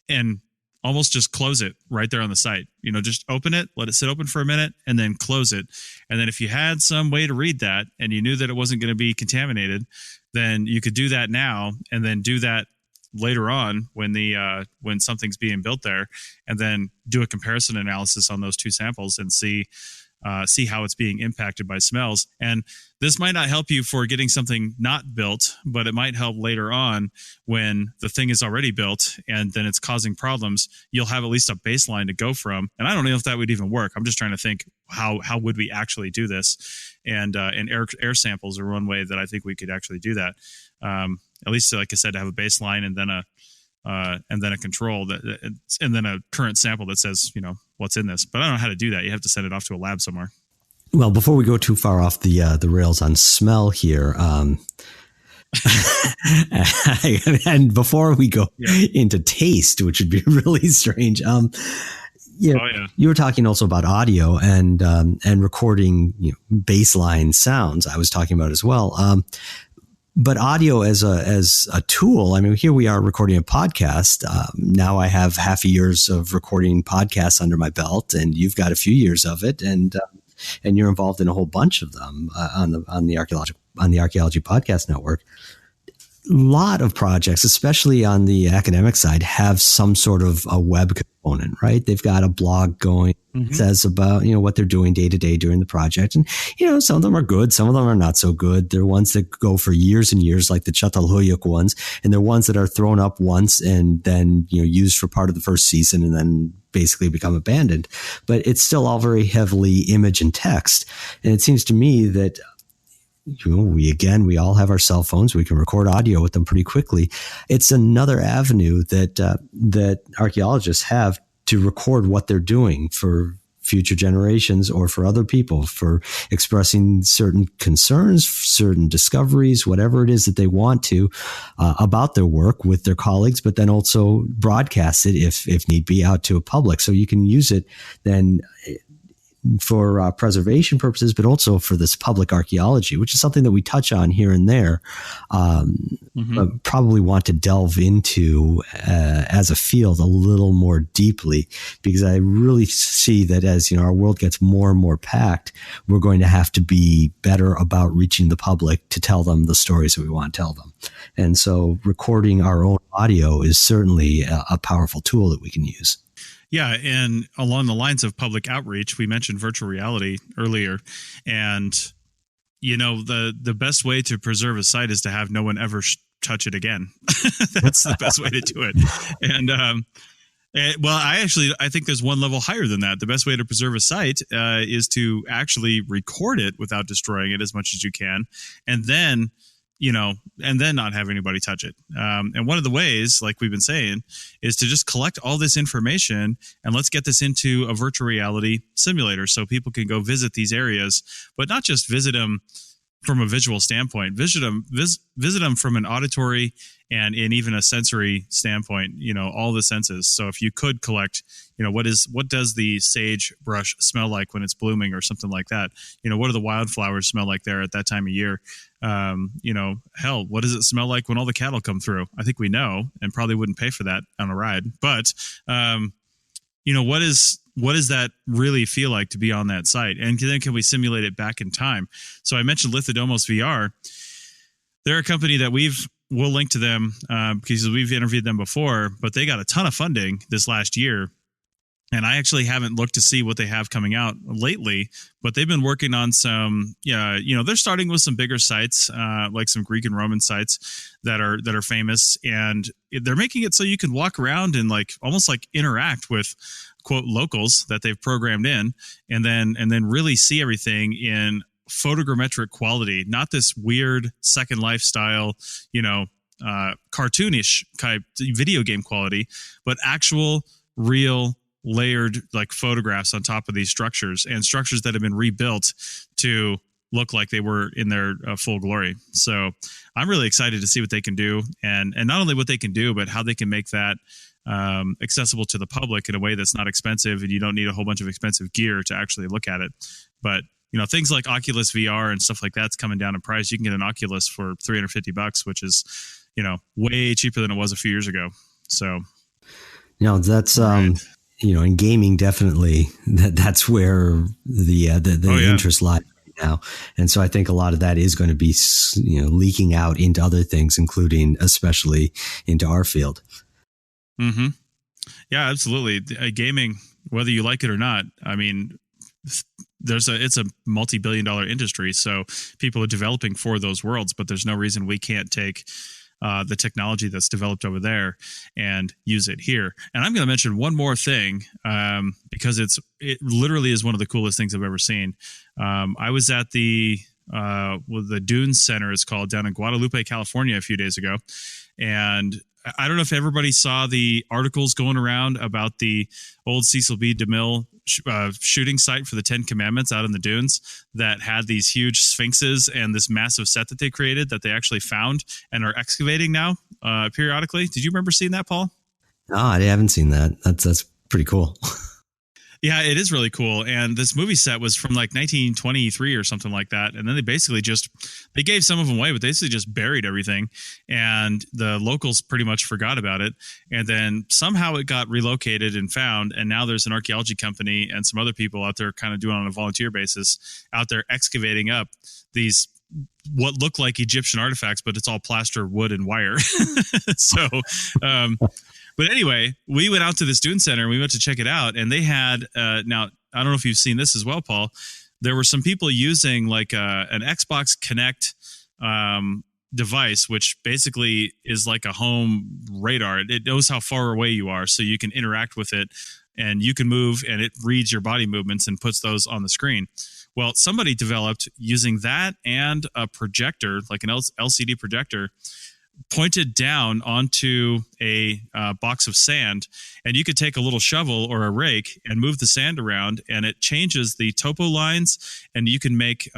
and almost just close it right there on the site. Just open it, let it sit open for a minute, and then close it. And then if you had some way to read that and you knew that it wasn't going to be contaminated, then you could do that now and then do that later on when something's being built there, and then do a comparison analysis on those two samples and see how it's being impacted by smells. And this might not help you for getting something not built, but it might help later on when the thing is already built and then it's causing problems. You'll have at least a baseline to go from. And I don't know if that would even work. I'm just trying to think how would we actually do this? And air samples are one way that I think we could actually do that. At least, like I said, to have a baseline and then a control and then a current sample that says, what's in this. But I don't know how to do that. You have to send it off to a lab somewhere. Well, before we go too far off the rails on smell here, and before we go into taste, which would be really strange, you were talking also about audio and recording baseline sounds. I was talking about as well. But audio as a tool, I mean, here we are recording a podcast. Now I have half a year's of recording podcasts under my belt, and you've got a few years of it, and you're involved in a whole bunch of them on the Archaeology Podcast Network. A lot of projects, especially on the academic side, have some sort of a web component, right? They've got a blog going that says about, what they're doing day to day during the project. And, some of them are good. Some of them are not so good. There are ones that go for years and years, like the Çatalhöyük ones. And there are ones that are thrown up once and then, used for part of the first season and then basically become abandoned. But it's still all very heavily image and text. And it seems to me that we all have our cell phones. We can record audio with them pretty quickly. It's another avenue that archaeologists have to record what they're doing for future generations or for other people, for expressing certain concerns, certain discoveries, whatever it is that they want to about their work with their colleagues, but then also broadcast it if need be out to a public. So you can use it then for preservation purposes, but also for this public archaeology, which is something that we touch on here and there, but probably want to delve into as a field a little more deeply, because I really see that as our world gets more and more packed, we're going to have to be better about reaching the public to tell them the stories that we want to tell them. And so recording our own audio is certainly a powerful tool that we can use. Yeah, and along the lines of public outreach, we mentioned virtual reality earlier, and the best way to preserve a site is to have no one ever touch it again. That's the best way to do it. And I think there's one level higher than that. The best way to preserve a site is to actually record it without destroying it as much as you can, and then not have anybody touch it. And one of the ways, like we've been saying, is to just collect all this information and let's get this into a virtual reality simulator so people can go visit these areas, but not just visit them from a visual standpoint, visit them from an auditory and in even a sensory standpoint, all the senses. So if you could collect, what does the sagebrush smell like when it's blooming or something like that? What do the wildflowers smell like there at that time of year? What does it smell like when all the cattle come through? I think we know, and probably wouldn't pay for that on a ride. But, what does that really feel like to be on that site? And then can we simulate it back in time? So I mentioned Lithodomos VR. They're a company that we'll link to them because we've interviewed them before, but they got a ton of funding this last year. And I actually haven't looked to see what they have coming out lately, but they've been working on some, they're starting with some bigger sites, like some Greek and Roman sites that are famous, and they're making it so you can walk around and almost interact with quote locals that they've programmed in, and then really see everything in photogrammetric quality, not this weird Second Life style, cartoonish type video game quality, but actual real layered photographs on top of these structures, and structures that have been rebuilt to look like they were in their full glory. So I'm really excited to see what they can do, and not only what they can do, but how they can make that accessible to the public in a way that's not expensive, and you don't need a whole bunch of expensive gear to actually look at it. But things like Oculus VR and stuff like that's coming down in price. You can get an Oculus for $350, which is way cheaper than it was a few years ago. So that's right. In gaming, definitely that's where the interest lies. now. And so I think a lot of that is going to be, leaking out into other things, including especially into our field. Mm-hmm. Yeah, absolutely. Gaming, whether you like it or not, I mean, it's a multi-billion-dollar industry. So people are developing for those worlds, but there's no reason we can't take the technology that's developed over there and use it here. And I'm going to mention one more thing because it literally is one of the coolest things I've ever seen. I was at the Dunes Center, it's called, down in Guadalupe, California, a few days ago, and I don't know if everybody saw the articles going around about the old Cecil B. DeMille shooting site for the 10 Commandments out in the dunes that had these huge sphinxes and this massive set that they created that they actually found and are excavating now periodically. Did you remember seeing that, Paul? No, I haven't seen that. That's pretty cool. Yeah, it is really cool. And this movie set was from like 1923 or something like that. And then they basically they gave some of them away, but they basically just buried everything. And the locals pretty much forgot about it. And then somehow it got relocated and found. And now there's an archaeology company and some other people out there kind of doing it on a volunteer basis out there excavating up these what look like Egyptian artifacts, but it's all plaster, wood, and wire. So, but anyway, we went out to this Dune Center and we went to check it out, and they had now I don't know if you've seen this as well, Paul. There were some people using like an Xbox Kinect device, which basically is like a home radar. It knows how far away you are, so you can interact with it, and you can move, and it reads your body movements and puts those on the screen. Well, somebody developed using that and a projector, like an LCD projector, pointed down onto a box of sand, and you could take a little shovel or a rake and move the sand around, and it changes the topo lines, and you can make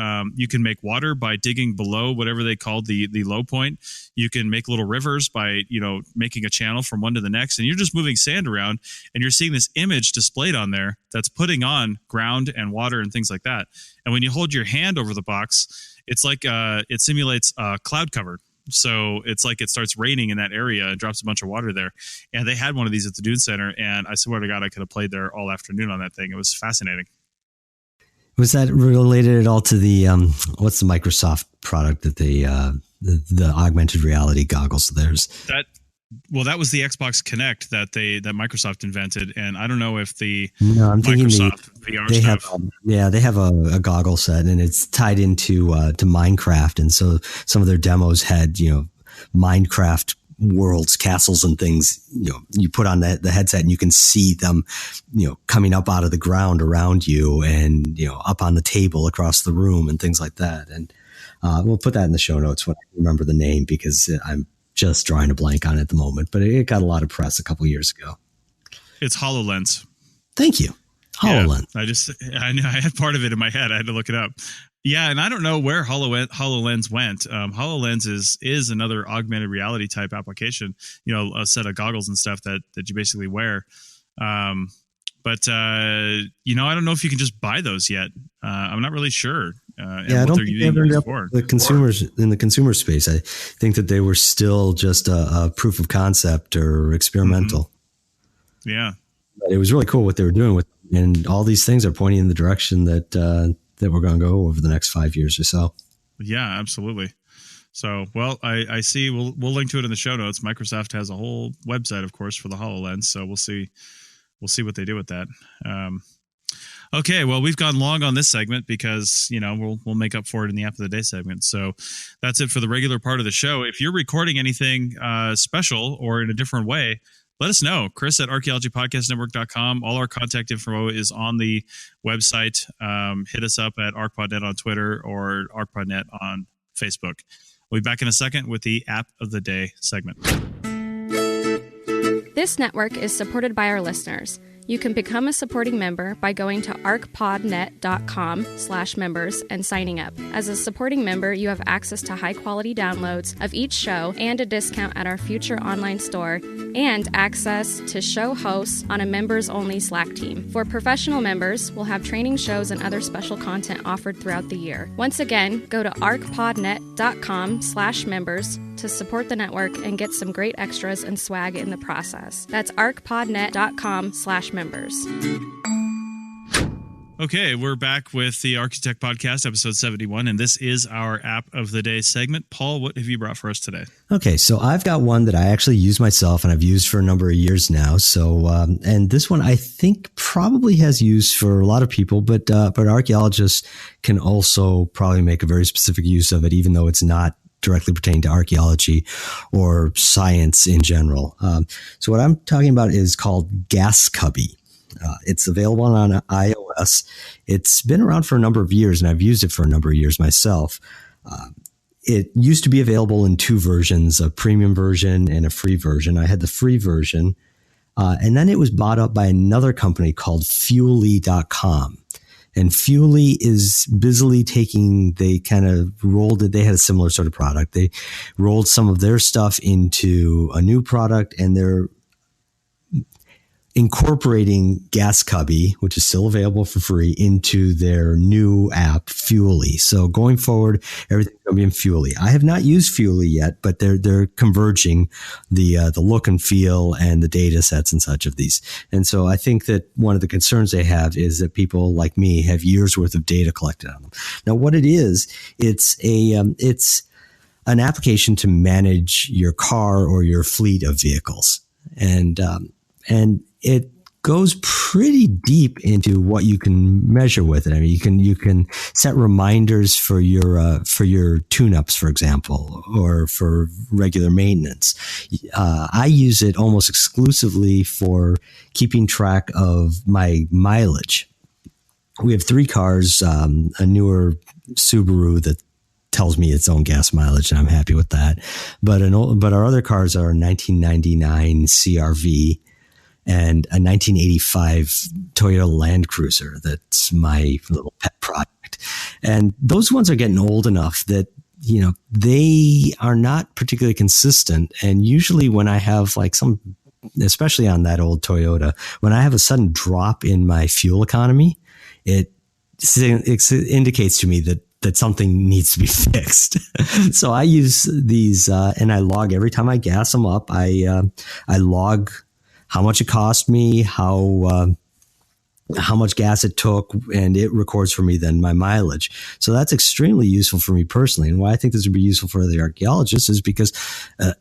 water by digging below whatever they called the low point. You can make little rivers by making a channel from one to the next, and you're just moving sand around, and you're seeing this image displayed on there that's putting on ground and water and things like that. And when you hold your hand over the box, it's like it simulates cloud cover. So it's like it starts raining in that area and drops a bunch of water there. And they had one of these at the Dune Center, and I swear to God, I could have played there all afternoon on that thing. It was fascinating. Was that related at all to the what's the Microsoft product that they the augmented reality goggles? That was the Xbox Kinect that Microsoft invented, and I don't know if I'm Microsoft VR stuff. They have a goggle set, and it's tied into to Minecraft, and so some of their demos had Minecraft worlds, castles, and things. You put on the headset, and you can see them, coming up out of the ground around you, and up on the table across the room, and things like that. And we'll put that in the show notes when I remember the name, because I'm just drawing a blank on it at the moment, but it got a lot of press a couple years ago. It's HoloLens. Thank you. HoloLens. Yeah, I knew I had part of it in my head. I had to look it up. Yeah, and I don't know where HoloLens went. HoloLens is another augmented reality type application, a set of goggles and stuff that you basically wear. But I don't know if you can just buy those yet. I'm not really sure. I don't think they ever ended up the consumers in the consumer space. I think that they were still just a proof of concept or experimental. Mm-hmm. Yeah, but it was really cool what they were doing with, and all these things are pointing in the direction that we're going to go over the next 5 years or so. Yeah, absolutely. So, well, I see. We'll link to it in the show notes. Microsoft has a whole website, of course, for the HoloLens. So we'll see what they do with that. Okay, well, we've gone long on this segment because, we'll make up for it in the App of the Day segment. So that's it for the regular part of the show. If you're recording anything special or in a different way, let us know. Chris at archaeologypodcastnetwork.com. All our contact info is on the website. Hit us up at ArcPodNet on Twitter or ArcPodNet on Facebook. We'll be back in a second with the App of the Day segment. This network is supported by our listeners. You can become a supporting member by going to arcpodnet.com/members and signing up. As a supporting member, you have access to high-quality downloads of each show and a discount at our future online store, and access to show hosts on a members-only Slack team. For professional members, we'll have training shows and other special content offered throughout the year. Once again, go to arcpodnet.com/members to support the network and get some great extras and swag in the process. That's arcpodnet.com/members. Okay, we're back with the Architect Podcast, episode 71, and this is our App of the Day segment. Paul, what have you brought for us today? Okay, so I've got one that I actually use myself and I've used for a number of years now. So, and this one I think probably has use for a lot of people, but archaeologists can also probably make a very specific use of it, even though it's not directly pertaining to archaeology or science in general. So what I'm talking about is called Gas Cubby. It's available on iOS. It's been around for a number of years, and I've used it for a number of years myself. It used to be available in two versions, a premium version and a free version. I had the free version, and then it was bought up by another company called Fuelly.com. And Fuelly is busily they kind of rolled it. They had a similar sort of product. They rolled some of their stuff into a new product, and they're incorporating Gas Cubby, which is still available for free, into their new app, Fuelly. So going forward, everything's going to be in Fuelly. I have not used Fuelly yet, but they're converging the look and feel and the data sets and such of these. And so I think that one of the concerns they have is that people like me have years worth of data collected on them. Now, what it is, it's an application to manage your car or your fleet of vehicles. And it goes pretty deep into what you can measure with it. I mean, you can set reminders for your tune-ups, for example, or for regular maintenance. I use it almost exclusively for keeping track of my mileage. We have 3 cars, a newer Subaru that tells me its own gas mileage, and I'm happy with that. But our other cars are a 1999 CRV and a 1985 Toyota Land Cruiser. That's my little pet project. And those ones are getting old enough that, you know, they are not particularly consistent. And usually when I have especially on that old Toyota, when I have a sudden drop in my fuel economy, it indicates to me that something needs to be fixed. So I use these, and I log every time I gas them up. I log how much it cost me, how much gas it took, and it records for me then my mileage. So that's extremely useful for me personally. And why I think this would be useful for the archaeologists is because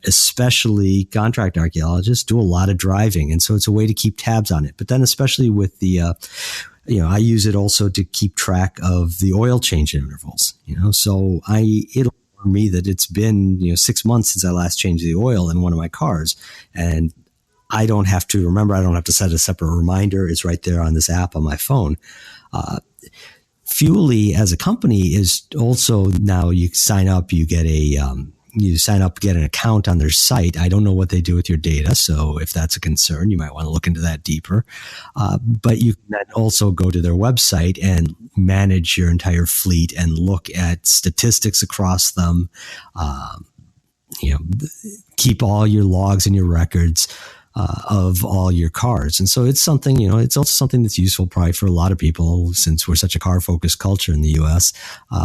especially contract archaeologists do a lot of driving. And so it's a way to keep tabs on it. But then especially with the, I use it also to keep track of the oil change intervals, so it'll warn me that it's been, 6 months since I last changed the oil in one of my cars. And I don't have to set a separate reminder. It's right there on this app on my phone. Fuelly as a company is also now you sign up, you get get an account on their site. I don't know what they do with your data. So if that's a concern, you might want to look into that deeper. But you can then also go to their website and manage your entire fleet and look at statistics across them. Keep all your logs and your records of all your cars. And so it's something, it's also something that's useful probably for a lot of people since we're such a car focused culture in the US.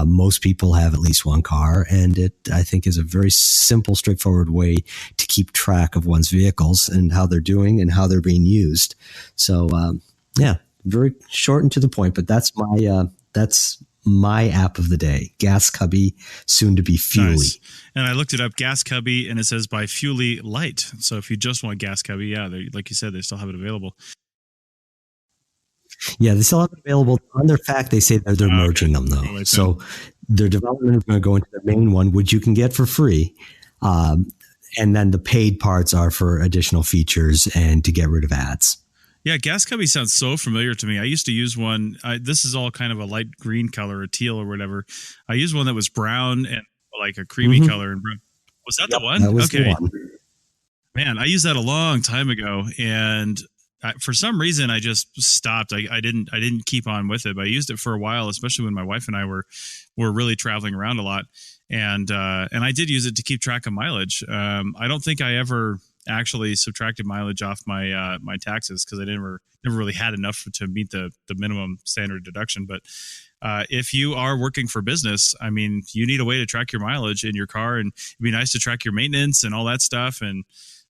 Most people have at least one car, and it, I think, is a very simple, straightforward way to keep track of one's vehicles and how they're doing and how they're being used. So, very short and to the point, but that's my app of the day, Gas Cubby, soon to be Fuelly. Nice. And I looked it up, Gas Cubby, and it says by Fuelly Light. So if you just want Gas Cubby, like you said, they still have it available. Yeah, they still have it available. On their fact, they say that they're merging them, though. So their development is going to go into the main one, which you can get for free. And then the paid parts are for additional features and to get rid of ads. Yeah, Gas Cubby sounds so familiar to me. I used to use one. This is all kind of a light green color, or teal or whatever. I used one that was brown and like a creamy color. And brown. Was that the one? That was the one. Man, I used that a long time ago, and for some reason I just stopped. I didn't keep on with it, but I used it for a while, especially when my wife and I were really traveling around a lot, and I did use it to keep track of mileage. I don't think I ever actually subtracted mileage off my my taxes because I never really had enough to meet the minimum standard deduction. But if you are working for business, I mean, you need a way to track your mileage in your car, and it'd be nice to track your maintenance and all that stuff. And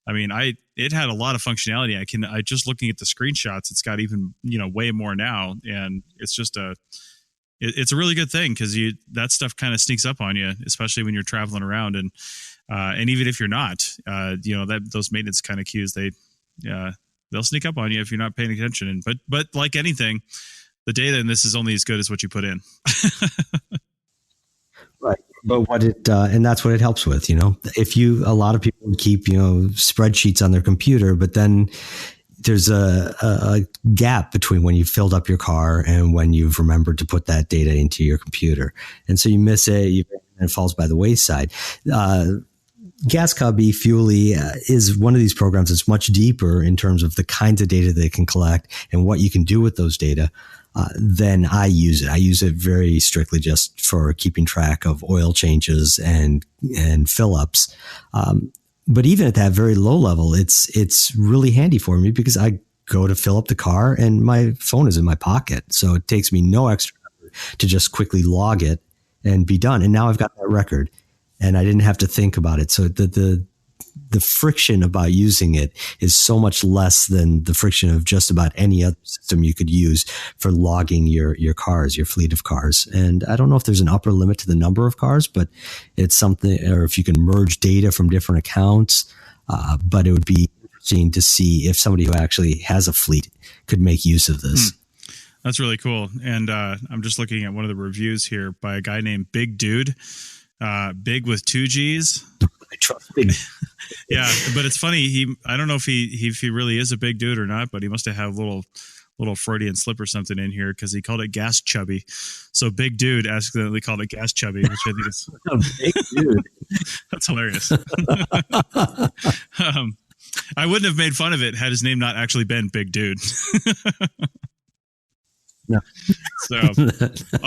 I mean, it had a lot of functionality. I just looking at the screenshots, it's got even, way more now. And it's just it's a really good thing because that stuff kind of sneaks up on you, especially when you're traveling around. And even if you're not, those maintenance kind of cues, they'll sneak up on you if you're not paying attention. And, but like anything, the data in this is only as good as what you put in. Right. But and that's what it helps with, a lot of people keep, spreadsheets on their computer, but then there's a gap between when you filled up your car and when you've remembered to put that data into your computer. And so you miss it, and it falls by the wayside. GasCub eFuely is one of these programs that's much deeper in terms of the kinds of data they can collect and what you can do with those data than I use it. I use it very strictly just for keeping track of oil changes and fill-ups. But even at that very low level, it's really handy for me because I go to fill up the car and my phone is in my pocket. So it takes me no extra effort to just quickly log it and be done. And now I've got that record. And I didn't have to think about it. So the friction about using it is so much less than the friction of just about any other system you could use for logging your cars, your fleet of cars. And I don't know if there's an upper limit to the number of cars, but it's something, or if you can merge data from different accounts. But it would be interesting to see if somebody who actually has a fleet could make use of this. That's really cool. And I'm just looking at one of the reviews here by a guy named Big Dude. Big with 2 G's. I trust Big. Yeah, but it's funny. I don't know if he really is a big dude or not, but he must have had a little Freudian slip or something in here because he called it gas chubby. So Big Dude accidentally called it gas chubby, which I think is Big Dude. That's hilarious. I wouldn't have made fun of it had his name not actually been Big Dude. No. So,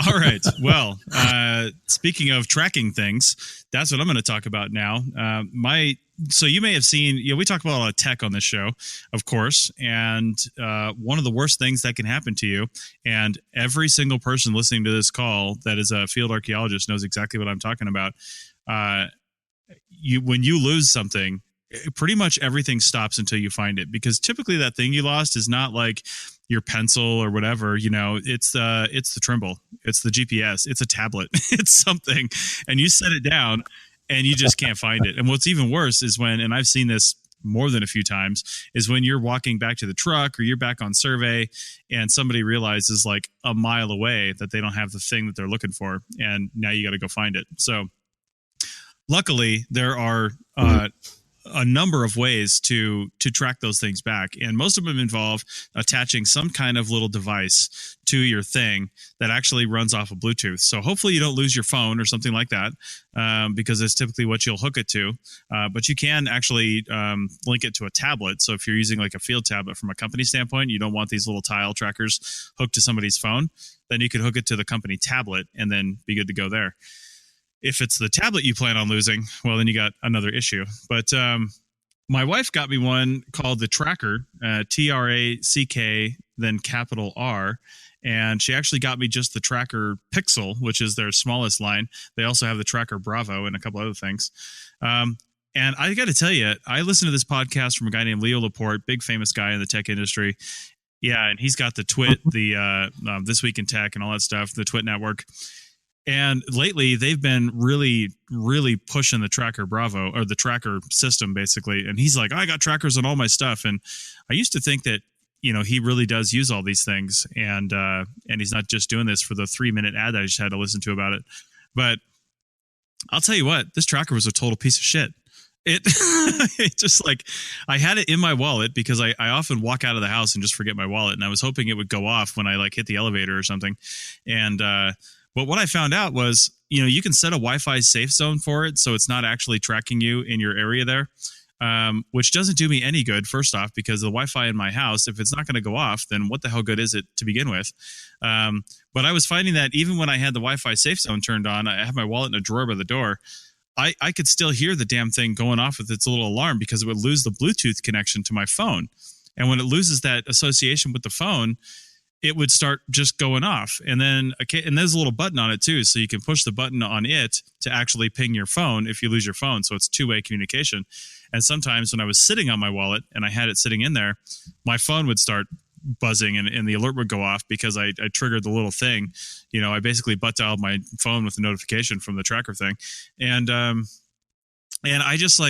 all right. Well, speaking of tracking things, that's what I'm going to talk about now. So you may have seen, we talk about a lot of tech on this show, of course, and one of the worst things that can happen to you, and every single person listening to this call that is a field archaeologist knows exactly what I'm talking about. When you lose something, pretty much everything stops until you find it, because typically that thing you lost is not like your pencil or whatever, it's the Trimble, it's the GPS, it's a tablet, it's something, and you set it down and you just can't find it. And what's even worse is and I've seen this more than a few times, is when you're walking back to the truck or you're back on survey and somebody realizes like a mile away that they don't have the thing that they're looking for, and now you got to go find it. So luckily there are a number of ways to track those things back, and most of them involve attaching some kind of little device to your thing that actually runs off of Bluetooth. So hopefully you don't lose your phone or something like that, because it's typically what you'll hook it to. But you can actually link it to a tablet. So if you're using like a field tablet from a company standpoint, you don't want these little tile trackers hooked to somebody's phone, then you could hook it to the company tablet and then be good to go there. If it's the tablet you plan on losing, well, then you got another issue. But my wife got me one called the Tracker, TRACK, then capital R. And she actually got me just the Tracker Pixel, which is their smallest line. They also have the Tracker Bravo and a couple other things. And I got to tell you, I listened to this podcast from a guy named Leo Laporte, big famous guy in the tech industry. Yeah, and he's got the Twit, the This Week in Tech and all that stuff, the Twit network. And lately, they've been really, really pushing the Tracker Bravo, or the Tracker system, basically. And he's like, I got trackers on all my stuff. And I used to think that, he really does use all these things. And he's not just doing this for the 3-minute ad that I just had to listen to about it. But I'll tell you what, this tracker was a total piece of shit. It just like, I had it in my wallet because I often walk out of the house and just forget my wallet. And I was hoping it would go off when I like hit the elevator or something. And, but what I found out was, you can set a Wi-Fi safe zone for it, so it's not actually tracking you in your area there, which doesn't do me any good, first off, because the Wi-Fi in my house, if it's not going to go off, then what the hell good is it to begin with? But I was finding that even when I had the Wi-Fi safe zone turned on, I have my wallet in a drawer by the door, I could still hear the damn thing going off with its little alarm because it would lose the Bluetooth connection to my phone. And when it loses that association with the phone, it would start just going off. And then there's a little button on it too. So you can push the button on it to actually ping your phone if you lose your phone. So it's two-way communication. And sometimes when I was sitting on my wallet and I had it sitting in there, my phone would start buzzing and the alert would go off because I triggered the little thing. I basically butt dialed my phone with a notification from the tracker thing. And I just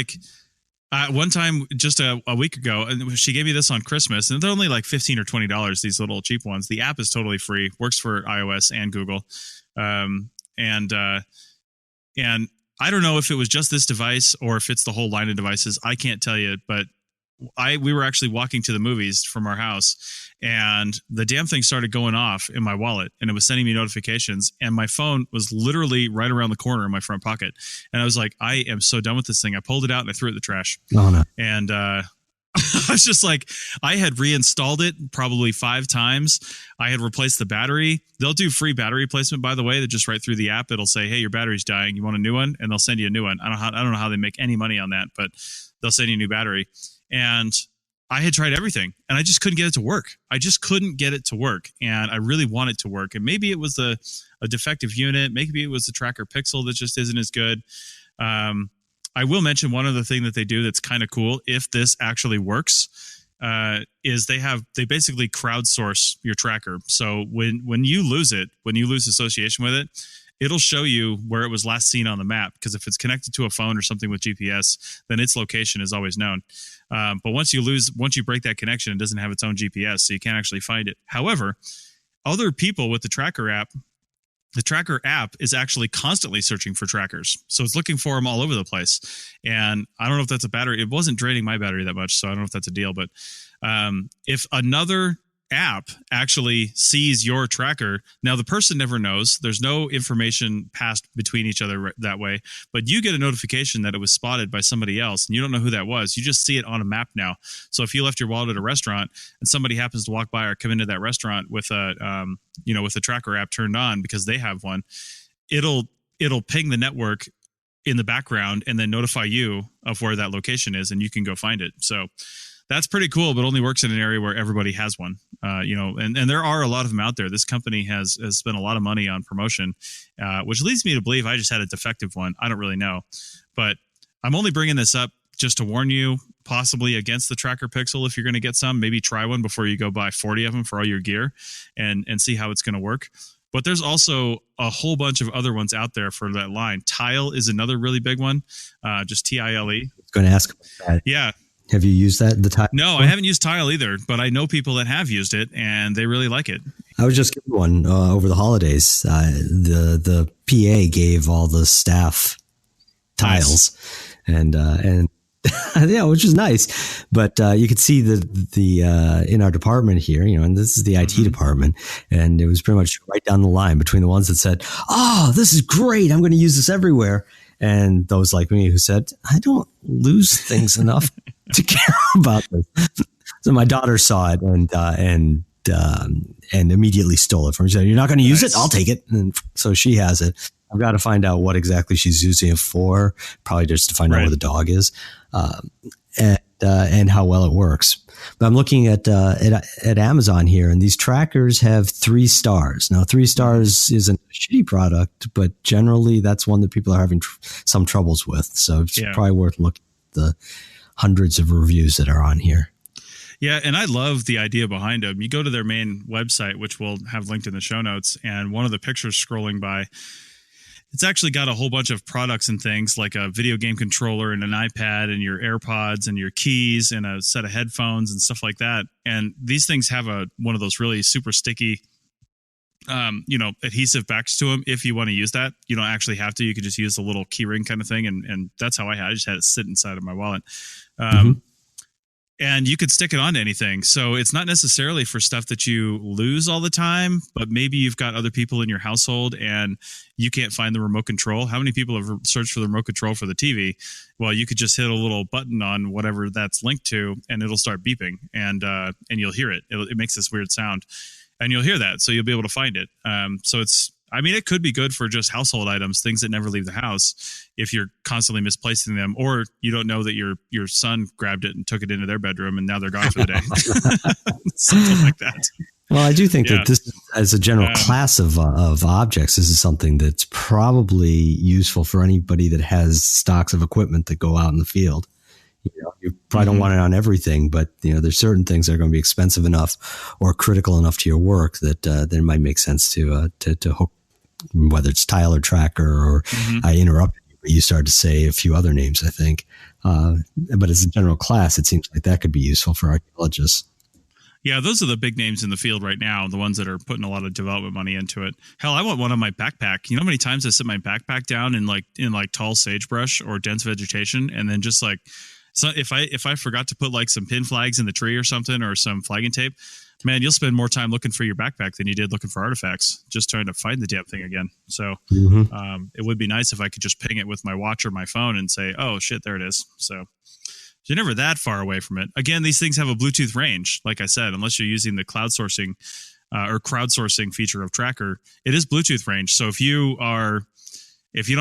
one time just a week ago, and she gave me this on Christmas, and they're only like $15 or $20, these little cheap ones. The app is totally free, works for iOS and Google. And I don't know if it was just this device or if it's the whole line of devices. I can't tell you, but we were actually walking to the movies from our house, and the damn thing started going off in my wallet, and it was sending me notifications, and my phone was literally right around the corner in my front pocket. And I was like, I am so done with this thing. I pulled it out and I threw it in the trash. Oh, no. And I was just like, I had reinstalled it probably 5 times. I had replaced the battery. They'll do free battery replacement, by the way. That just right through the app, it'll say, hey, your battery's dying. You want a new one? And they'll send you a new one. I don't know how they make any money on that, but they'll send you a new battery. And I had tried everything, and I just couldn't get it to work. And I really want it to work. And maybe it was a defective unit. Maybe it was the tracker pixel that just isn't as good. I will mention one other thing that they do that's kind of cool. If this actually works, is they basically crowdsource your tracker. So when you lose association with it, it'll show you where it was last seen on the map, because if it's connected to a phone or something with GPS, then its location is always known. But once you break that connection, it doesn't have its own GPS, so you can't actually find it. However, other people with the tracker app is actually constantly searching for trackers. So it's looking for them all over the place. And I don't know if that's a battery. It wasn't draining my battery that much, so I don't know if that's a deal. But if another app actually sees your tracker, now the person never knows, there's no information passed between each other that way, but you get a notification that it was spotted by somebody else, and you don't know who that was. You just see it on a map now. So if you left your wallet at a restaurant and somebody happens to walk by or come into that restaurant with a tracker app turned on because they have one, it'll ping the network in the background and then notify you of where that location is, and you can go find it. So that's pretty cool, but only works in an area where everybody has one. And there are a lot of them out there. This company has spent a lot of money on promotion, which leads me to believe I just had a defective one. I don't really know, but I'm only bringing this up just to warn you, possibly against the tracker pixel. If you're going to get some, maybe try one before you go buy 40 of them for all your gear and see how it's going to work. But there's also a whole bunch of other ones out there for that line. Tile is another really big one, just TILE. I was going to ask about that. Yeah. Have you used the Tile? No, I haven't used Tile either, but I know people that have used it and they really like it. I was just given one over the holidays. The PA gave all the staff tiles, and yeah, which is nice. But you could see the in our department here, and this is the IT department, and it was pretty much right down the line between the ones that said, "Oh, this is great! I'm going to use this everywhere," and those like me who said, "I don't lose things enough to care about this." So my daughter saw it and immediately stole it from me. She said, "You're not going to use it? I'll take it." And so she has it. I've got to find out what exactly she's using it for, probably just to find out where the dog is, and how well it works. But I'm looking at Amazon here, and these trackers have 3 stars. Now, 3 stars isn't a shitty product, but generally that's one that people are having some troubles with. So it's probably worth looking at the hundreds of reviews that are on here. Yeah, and I love the idea behind them. You go to their main website, which we'll have linked in the show notes, and one of the pictures scrolling by, it's actually got a whole bunch of products and things like a video game controller and an iPad and your AirPods and your keys and a set of headphones and stuff like that. And these things have one of those really super sticky, adhesive backs to them. If you want to use that, you don't actually have to. You could just use the little key ring kind of thing. And that's how I just had it sit inside of my wallet. And you could stick it onto anything. So it's not necessarily for stuff that you lose all the time, but maybe you've got other people in your household and you can't find the remote control. How many people have searched for the remote control for the TV? Well, you could just hit a little button on whatever that's linked to and it'll start beeping and you'll hear it. It makes this weird sound and you'll hear that. So you'll be able to find it. So it could be good for just household items, things that never leave the house, if you're constantly misplacing them, or you don't know that your son grabbed it and took it into their bedroom and now they're gone for the day. Something like that. Well, I do think that this, as a general class of objects, this is something that's probably useful for anybody that has stocks of equipment that go out in the field. You probably don't want it on everything, but there's certain things that are going to be expensive enough or critical enough to your work that it might make sense to hook, whether it's tile or tracker or I interrupted you, but you started to say a few other names, I think. But as a general class, it seems like that could be useful for archaeologists. Yeah, those are the big names in the field right now, the ones that are putting a lot of development money into it. Hell, I want one on my backpack. You know how many times I sit my backpack down in tall sagebrush or dense vegetation, and then just so if I forgot to put some pin flags in the tree or something, or some flagging tape, man, you'll spend more time looking for your backpack than you did looking for artifacts, just trying to find the damn thing again. So it would be nice if I could just ping it with my watch or my phone and say, oh shit, there it is. So you're never that far away from it. Again, these things have a Bluetooth range, like I said, unless you're using the crowdsourcing feature of Tracker, it is Bluetooth range. So if you don't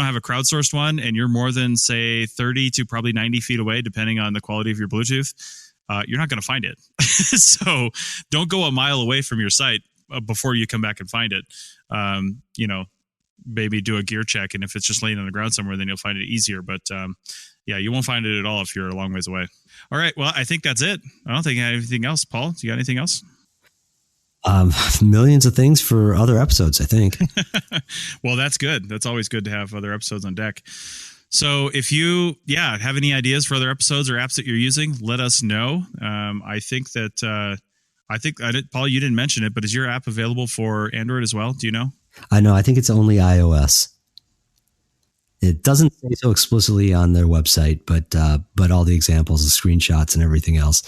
have a crowdsourced one and you're more than, say, 30 to probably 90 feet away, depending on the quality of your Bluetooth, you're not going to find it. So don't go a mile away from your site before you come back and find it. Maybe do a gear check, and if it's just laying on the ground somewhere, then you'll find it easier. But you won't find it at all if you're a long ways away. All right, well, I think that's it. I don't think I have anything else. Paul, do you got anything else? Millions of things for other episodes, I think. Well, that's good. That's always good to have other episodes on deck. So if you, have any ideas for other episodes or apps that you're using, let us know. I think Paul, you didn't mention it, but is your app available for Android as well? Do you know? I know. I think it's only iOS. It doesn't say so explicitly on their website, but all the examples, the screenshots, and everything else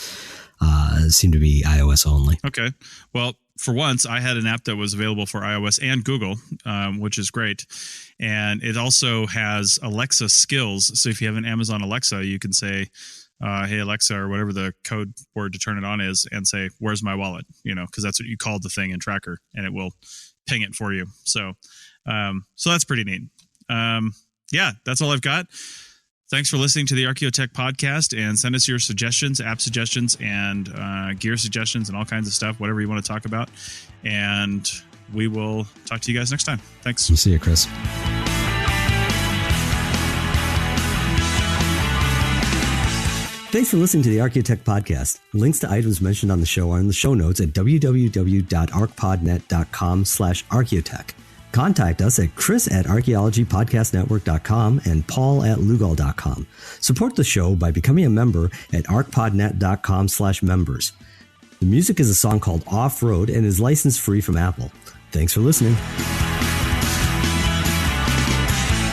seem to be iOS only. Okay. Well, for once, I had an app that was available for iOS and Google, which is great. And it also has Alexa skills. So if you have an Amazon Alexa, you can say, hey, Alexa, or whatever the code word to turn it on is, and say, where's my wallet? Because that's what you called the thing in Tracker, and it will ping it for you. So that's pretty neat. That's all I've got. Thanks for listening to the Archaeotech podcast, and send us your suggestions, app suggestions, and gear suggestions, and all kinds of stuff, whatever you want to talk about. And we will talk to you guys next time. Thanks. We'll see you, Chris. Thanks for listening to the Archaeotech podcast. Links to items mentioned on the show are in the show notes at www.arcpodnet.com/archaeotech. Contact us at chris@archaeologypodcastnetwork.com and paul@lugal.com. Support the show by becoming a member at arcpodnet.com/members. The music is a song called Off-Road and is licensed free from Apple. Thanks for listening.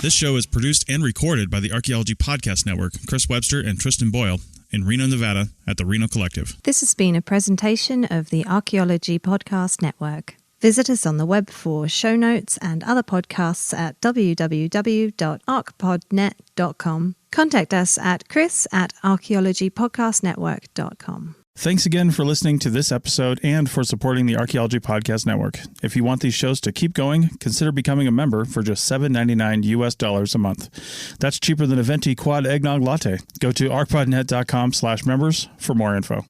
This show is produced and recorded by the Archaeology Podcast Network, Chris Webster and Tristan Boyle, in Reno, Nevada, at the Reno Collective. This has been a presentation of the Archaeology Podcast Network. Visit us on the web for show notes and other podcasts at www.arcpodnet.com. Contact us at chris@archaeologypodcastnetwork.com. Thanks again for listening to this episode and for supporting the Archaeology Podcast Network. If you want these shows to keep going, consider becoming a member for just $7.99 US a month. That's cheaper than a venti quad eggnog latte. Go to arcpodnet.com/members for more info.